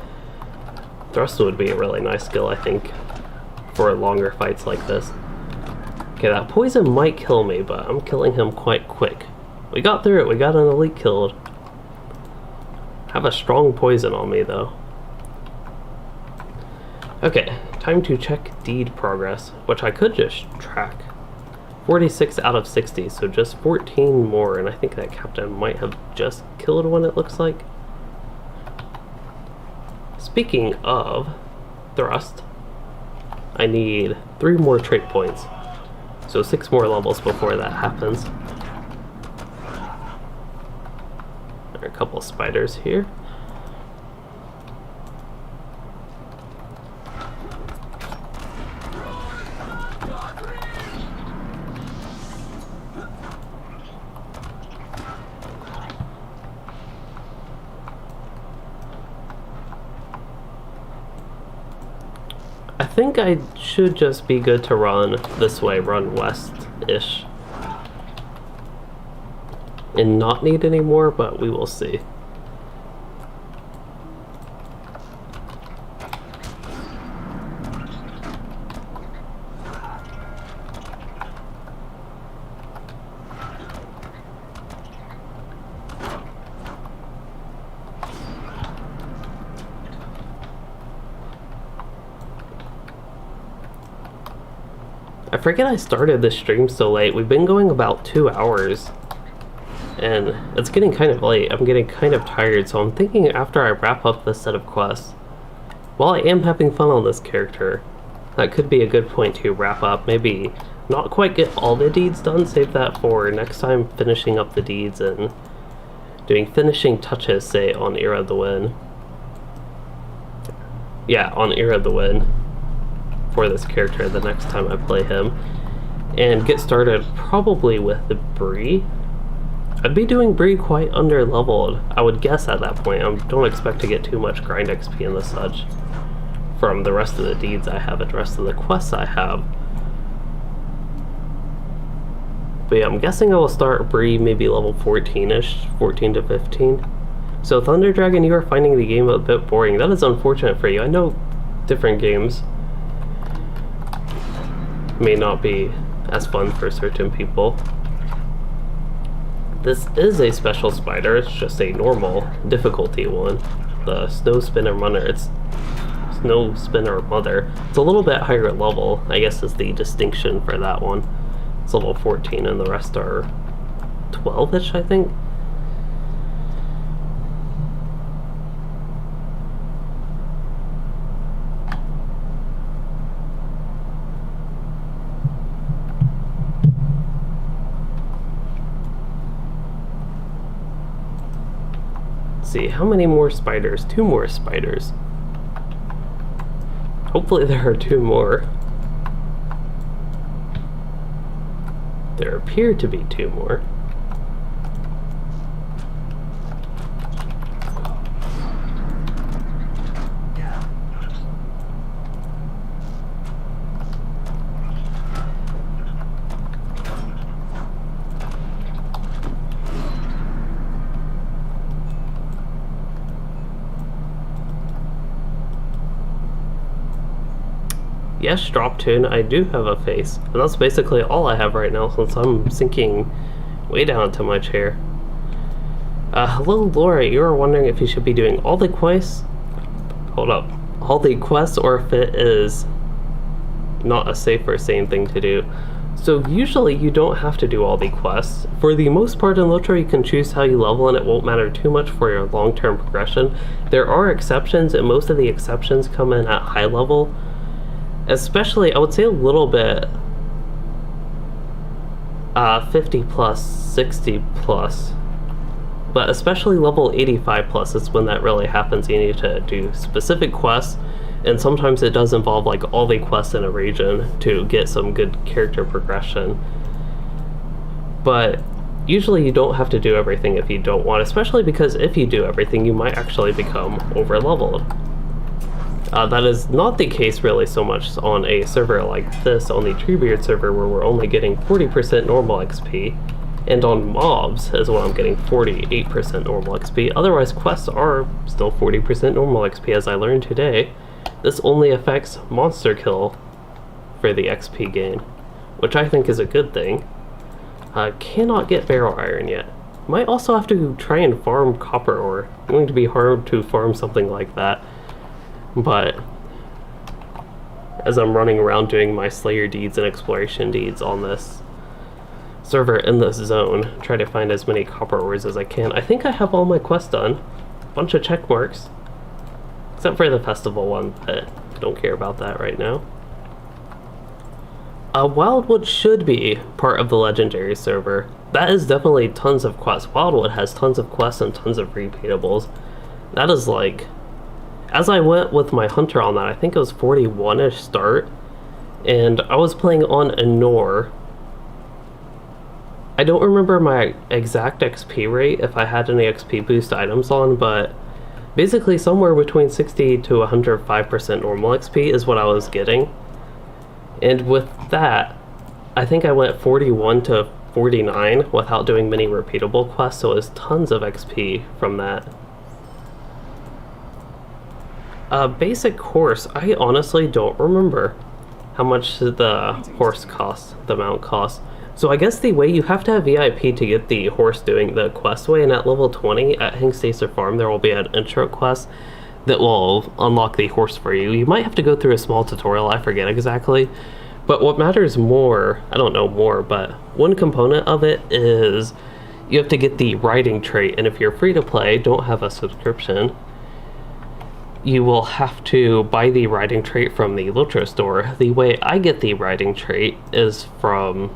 thrust would be a really nice skill, I think, for longer fights like this. Okay, that poison might kill me, but I'm killing him quite quick. We got through it, we got an elite killed. Have a strong poison on me though. Okay, time to check deed progress, which I could just track. 46 out of 60, so just 14 more, and I think that captain might have just killed one, it looks like. Speaking of thrust, I need 3 more trait points, so 6 more levels before that happens. There are a couple of spiders here. I think I should just be good to run this way, run west-ish, and not need any more, but we will see. I forget I started this stream so late. We've been going about 2 hours, and it's getting kind of late. I'm getting kind of tired, so I'm thinking after I wrap up this set of quests, while I am having fun on this character, that could be a good point to wrap up. Maybe not quite get all the deeds done, save that for next time, finishing up the deeds and doing finishing touches, say, on Ered the Luin. Yeah, on Ered the Luin. For this character the next time I play him, and get started probably with the Bree. I'd be doing Bree quite under leveled, I would guess at that point. I don't expect to get too much grind XP and the such from the rest of the deeds I have and the rest of the quests I have. But yeah, I'm guessing I will start Bree maybe level 14-ish, 14 to 15. So Thunder Dragon, you are finding the game a bit boring. That is unfortunate for you. I know different games may not be as fun for certain people. This is a special spider, it's just a normal difficulty one. The Snow Spinner Mother, it's Snow Spinner Mother. It's a little bit higher level, I guess is the distinction for that one. It's level 14 and the rest are 12-ish, I think. See, how many more spiders? 2 more spiders. Hopefully there are 2 more. There appear to be 2 more. Yes, Drop Tune, I do have a face. And that's basically all I have right now since I'm sinking way down into my chair. Hello Laura, you were wondering if you should be doing all the quests? Hold up. All the quests, or if it is not a safe or sane thing to do. So usually you don't have to do all the quests. For the most part in LOTRO you can choose how you level and it won't matter too much for your long-term progression. There are exceptions, and most of the exceptions come in at high level. Especially, I would say a little bit 50 plus, 60 plus, but especially level 85 plus is when that really happens. You need to do specific quests, and sometimes it does involve like all the quests in a region to get some good character progression. But usually you don't have to do everything if you don't want, especially because if you do everything you might actually become over leveled. That is not the case really so much on a server like this, on the Treebeard server, where we're only getting 40% normal XP, and on mobs is when I'm getting 48% normal XP. Otherwise, quests are still 40% normal XP, as I learned today. This only affects monster kill for the XP gain. which I think is a good thing. Cannot get barrel iron yet. Might also have to try and farm copper ore. It's going to be hard to farm something like that. But as I'm running around doing my Slayer deeds and exploration deeds on this server in this zone, try to find as many copper ores as I can. I think I have all my quests done. Bunch of check marks. Except for the festival one, but don't care about that right now. Wildwood should be part of the legendary server. That is definitely tons of quests. Wildwood has tons of quests and tons of repeatables. That is like, as I went with my hunter on that, I think it was 41-ish start, and I was playing on Enor. I don't remember my exact XP rate if I had any XP boost items on, but basically somewhere between 60 to 105% normal XP is what I was getting. And with that, I think I went 41 to 49 without doing many repeatable quests, so it was tons of XP from that. Basic horse, I honestly don't remember how much the horse costs, the mount costs. So I guess the way you have to have VIP to get the horse doing the quest way, and at level 20 at Hingstacer Farm there will be an intro quest that will unlock the horse for you. You might have to go through a small tutorial, I forget exactly. But what matters more, I don't know more, but one component of it is you have to get the riding trait, and if you're free to play, don't have a subscription, you will have to buy the riding trait from the LOTRO store. The way I get the riding trait is from,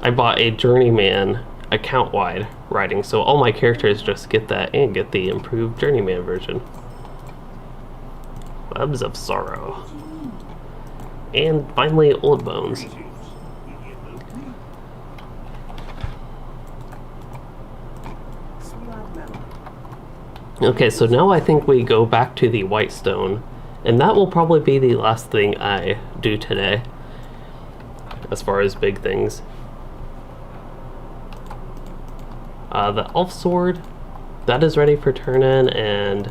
I bought a journeyman account-wide riding, so all my characters just get that and get the improved journeyman version. Webs of Sorrow. And finally, Old Bones. Okay, so now I think we go back to the White Stone, and that will probably be the last thing I do today, as far as big things. The Elf Sword, that is ready for turn-in, and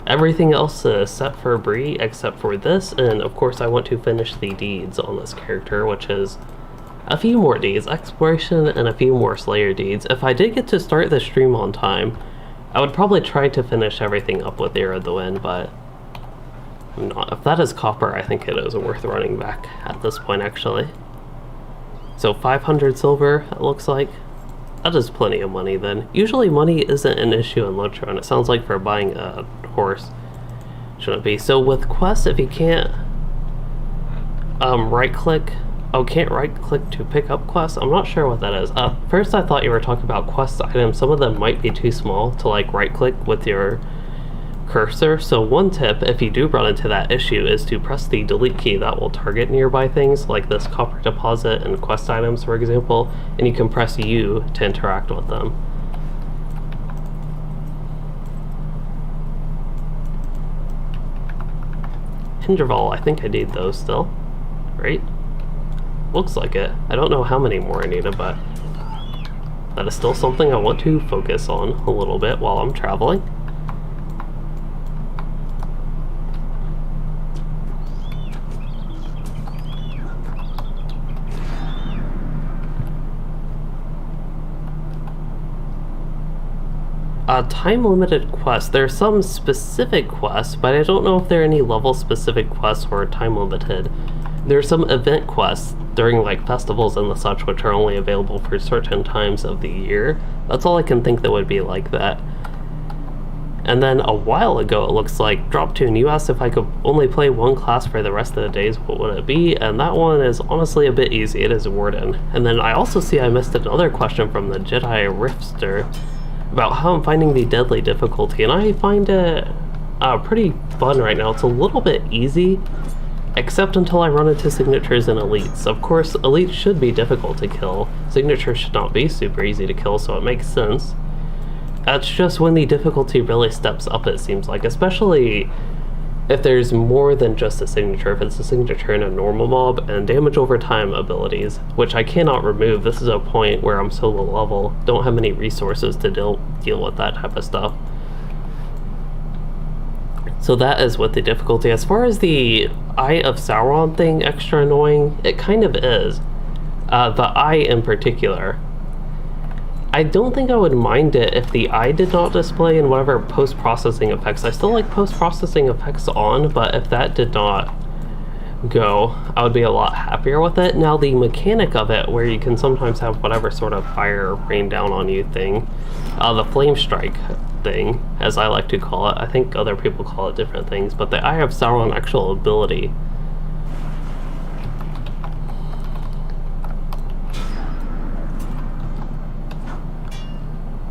everything else is set for Bree except for this, and of course I want to finish the deeds on this character, which is a few more deeds, exploration and a few more Slayer deeds. If I did get to start the stream on time, I would probably try to finish everything up with Ered Luin, but I'm not. If that is copper, I think it is worth running back at this point actually. So 500 silver, it looks like. That is plenty of money then. Usually money isn't an issue in LOTRO, and it sounds like for buying a horse shouldn't be. So with quests, if you can't right click, can't right click to pick up quests, I'm not sure what that is. First I thought you were talking about quest items. Some of them might be too small to like right click with your cursor. So one tip, if you do run into that issue, is to press the delete key. That will target nearby things like this copper deposit and quest items, for example, and you can press U to interact with them. Hinderval, I think I need those still, right? Looks like it. I don't know how many more I needed, but that is still something I want to focus on a little bit while I'm traveling. Time-limited quests. There are some specific quests, but I don't know if there are any level-specific quests or time-limited. There are some event quests during like festivals and the such, which are only available for certain times of the year. That's all I can think that would be like that. And then a while ago, it looks like, Drop 2, and you asked if I could only play one class for the rest of the days, what would it be? And that one is honestly a bit easy. It is Warden. And then I also see I missed another question from the Jedi Riftster about how I'm finding the deadly difficulty, and I find it pretty fun right now. It's a little bit easy, except until I run into signatures and elites. Of course, elites should be difficult to kill. Signatures should not be super easy to kill, so it makes sense. That's just when the difficulty really steps up, it seems like, especially if there's more than just a signature. If it's a signature in a normal mob, and damage over time abilities, which I cannot remove. This is a point where I'm so low level, don't have many resources to deal with that type of stuff. So that is with the difficulty. As far as the Eye of Sauron thing extra annoying, it kind of is. The eye in particular. I don't think I would mind it if the eye did not display in whatever post-processing effects. I still like post-processing effects on, but if that did not go, I would be a lot happier with it. Now the mechanic of it, where you can sometimes have whatever sort of fire rain down on you thing, the flame strike thing, as I like to call it. I think other people call it different things, but the Eye of Sauron actual ability,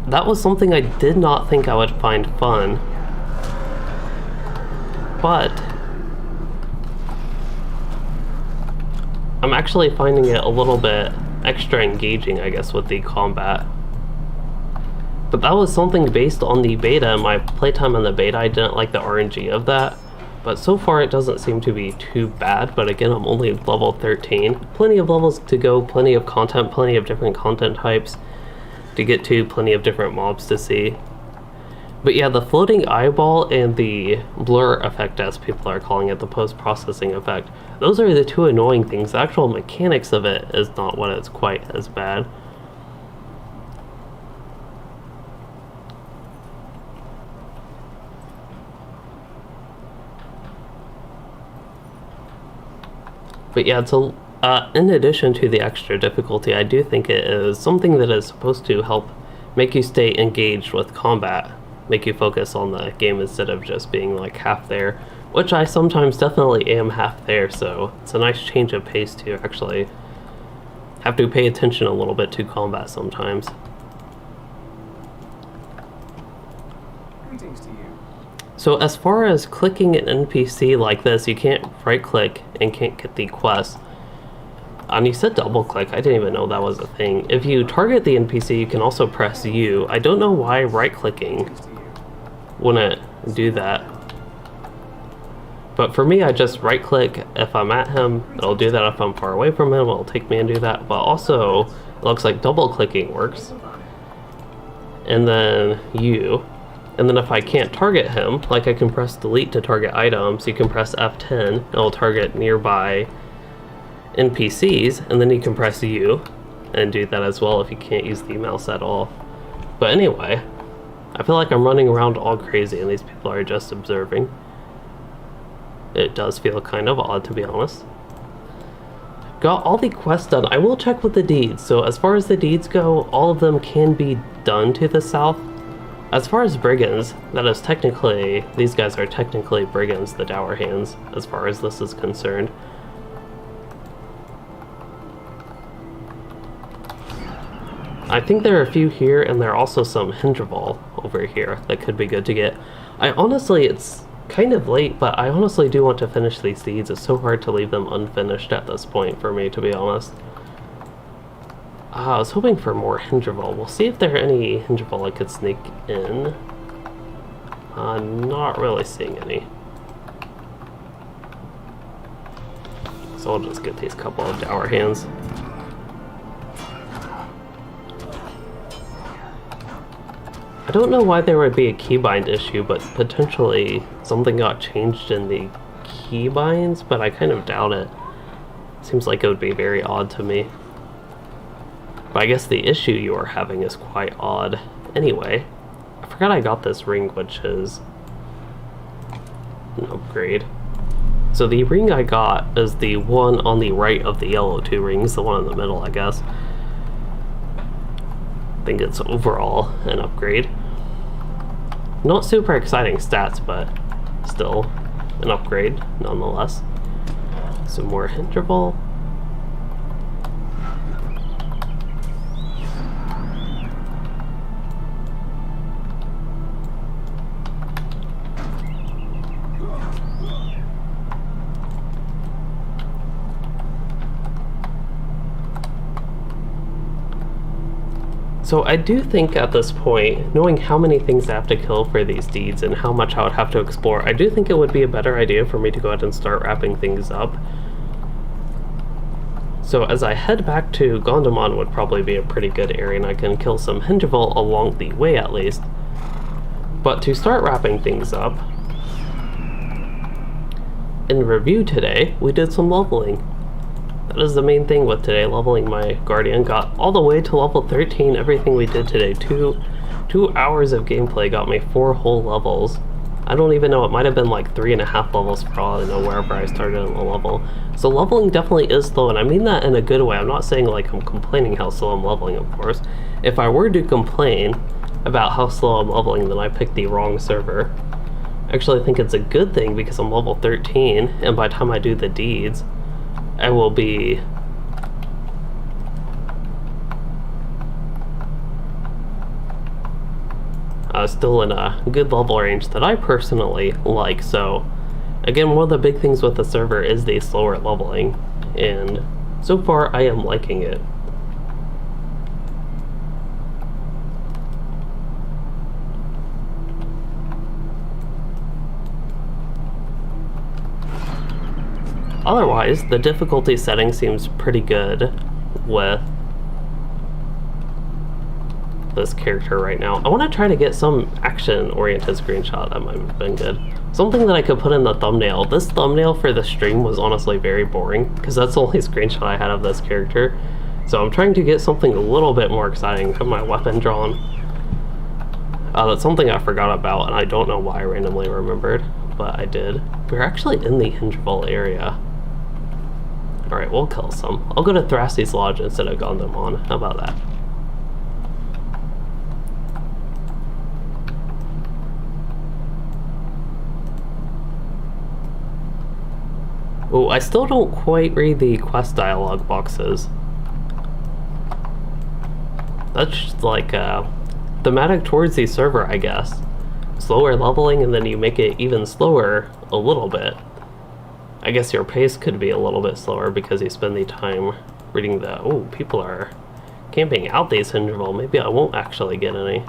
that was something I did not think I would find fun, but I'm actually finding it a little bit extra engaging, I guess, with the combat. But that was something based on the beta. My playtime on the beta, I didn't like the RNG of that. But so far it doesn't seem to be too bad. But again, I'm only level 13. Plenty of levels to go, plenty of content, plenty of different content types to get to, plenty of different mobs to see. But yeah, the floating eyeball and the blur effect, as people are calling it, the post-processing effect, those are the two annoying things. The actual mechanics of it is not what it's quite as bad. But yeah, it's in addition to the extra difficulty, I do think it is something that is supposed to help make you stay engaged with combat, make you focus on the game instead of just being like half there, which I sometimes definitely am half there, so it's a nice change of pace to actually have to pay attention a little bit to combat sometimes. Greetings to you. So as far as clicking an NPC like this, you can't right click and can't get the quest. And you said double click, I didn't even know that was a thing. If you target the NPC, you can also press U. I don't know why right clicking wouldn't do that. But for me, I just right click if I'm at him, it'll do that. If I'm far away from him, it'll take me and do that. But also, it looks like double clicking works. And then U. And then if I can't target him, like I can press delete to target items, you can press F10, it'll target nearby NPCs, and then you can press U and do that as well if you can't use the mouse at all. But anyway, I feel like I'm running around all crazy and these people are just observing. It does feel kind of odd, to be honest. Got all the quests done. I will check with the deeds. So as far as the deeds go, all of them can be done to the south. As far as brigands, that is technically, these guys are technically brigands, the dour hands, as far as this is concerned. I think there are a few here, and there are also some Hindraval over here that could be good to get. It's kind of late, but I honestly do want to finish these deeds. It's so hard to leave them unfinished at this point for me, to be honest. I was hoping for more Hindraval. We'll see if there are any Hindraval I could sneak in. Not really seeing any. So I'll just get these couple of dour hands. I don't know why there would be a keybind issue, but potentially something got changed in the keybinds, but I kind of doubt it. Seems like it would be very odd to me. But I guess the issue you are having is quite odd. Anyway, I forgot I got this ring, which is an upgrade. So the ring I got is the one on the right of the yellow two rings, the one in the middle, I guess. I think it's overall an upgrade. Not super exciting stats, but still an upgrade nonetheless. Some more Hindraval. So I do think at this point, knowing how many things I have to kill for these deeds and how much I would have to explore, I do think it would be a better idea for me to go ahead and start wrapping things up. So as I head back to Gondomon would probably be a pretty good area, and I can kill some Hindraval along the way at least. But to start wrapping things up, in review today, we did some leveling. That is the main thing with today, leveling my Guardian. Got all the way to level 13, everything we did today. Two hours of gameplay got me 4 whole levels. I don't even know, it might have been like 3.5 levels for all I know wherever I started on the level. So leveling definitely is slow, and I mean that in a good way. I'm not saying like I'm complaining how slow I'm leveling, of course. If I were to complain about how slow I'm leveling, then I picked the wrong server. I actually think it's a good thing because I'm level 13, and by the time I do the deeds, I will be still in a good level range that I personally like. So again, one of the big things with the server is the slower leveling, and so far I am liking it. Otherwise, the difficulty setting seems pretty good with this character right now. I want to try to get some action-oriented screenshot. That might have been good. Something that I could put in the thumbnail. This thumbnail for the stream was honestly very boring because that's the only screenshot I had of this character. So I'm trying to get something a little bit more exciting. Have my weapon drawn. That's something I forgot about, and I don't know why I randomly remembered, but I did. We're actually in the Hingeville area. Alright, we'll kill some. I'll go to Thrassy's Lodge instead of Gondamon. How about that? Oh, I still don't quite read the quest dialogue boxes. That's just like thematic towards the server, I guess. Slower leveling, and then you make it even slower a little bit. I guess your pace could be a little bit slower because you spend the time reading the... Oh, people are camping out these Hingeville. Maybe I won't actually get any.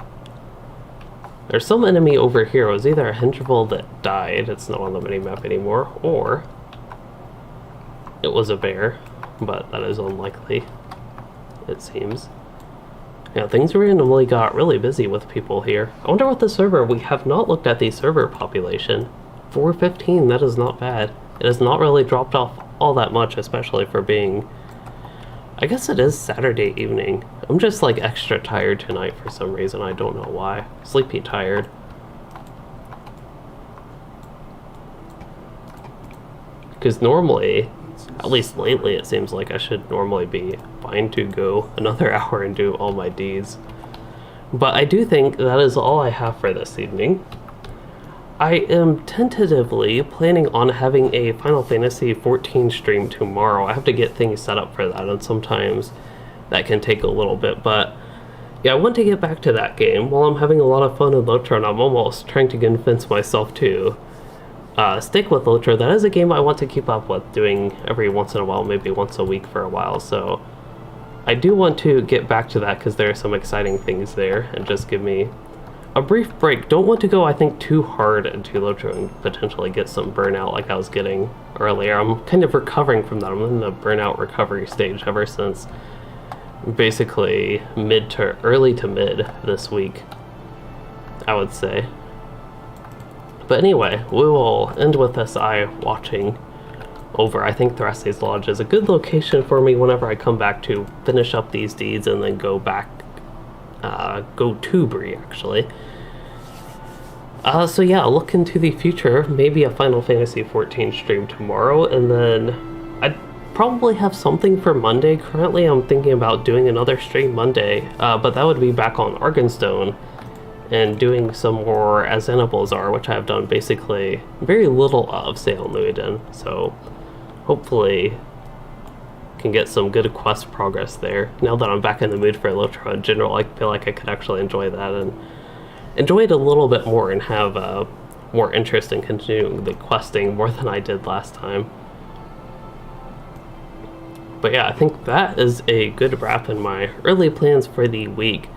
There's some enemy over here. It was either a Hingeville that died, it's not on the minimap anymore, or it was a bear, but that is unlikely, it seems. Yeah, things randomly got really busy with people here. I wonder what the server... We have not looked at the server population. 415, that is not bad. It has not really dropped off all that much, especially for being... I guess it is Saturday evening. I'm just like extra tired tonight for some reason, I don't know why. Sleepy tired. Because normally, at least lately, it seems like I should normally be fine to go another hour and do all my deeds. But I do think that is all I have for this evening. I am tentatively planning on having a Final Fantasy XIV stream tomorrow. I have to get things set up for that, and sometimes that can take a little bit. But yeah, I want to get back to that game. While I'm having a lot of fun in LOTRO, and I'm almost trying to convince myself to stick with LOTRO. That is a game I want to keep up with, doing every once in a while, maybe once a week for a while. So I do want to get back to that because there are some exciting things there, and just give me a brief break. Don't want to go, I think, too hard into LOTRO and potentially get some burnout like I was getting earlier. I'm kind of recovering from that. I'm in the burnout recovery stage ever since basically early to mid this week, I would say. But anyway, we will end with this eye watching over. I think Thrassy's Lodge is a good location for me whenever I come back to finish up these deeds and then go back, go to Bree, actually. So yeah, look into the future, maybe a Final Fantasy XIV stream tomorrow, and then I'd probably have something for Monday. Currently I'm thinking about doing another stream Monday, but that would be back on Arkenstone, and doing some more As Animals Are, which I've done basically very little of, say, on Luin. So hopefully can get some good quest progress there. Now that I'm back in the mood for LOTRO in general, I feel like I could actually enjoy that and enjoy it a little bit more and have more interest in continuing the questing more than I did last time. But yeah, I think that is a good wrap in my early plans for the week.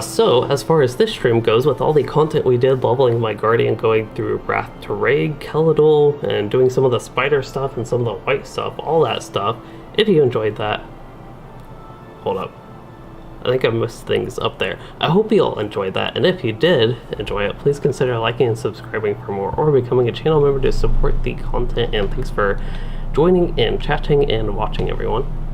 So, as far as this stream goes, with all the content we did, leveling my Guardian, going through Wrath to Raid, Keladul, and doing some of the spider stuff and some of the white stuff, all that stuff, if you enjoyed that... Hold up. think I missed things up there. I hope you all enjoyed that, and if you did enjoy it, please consider liking and subscribing for more, or becoming a channel member to support the content, and thanks for joining and chatting and watching, everyone.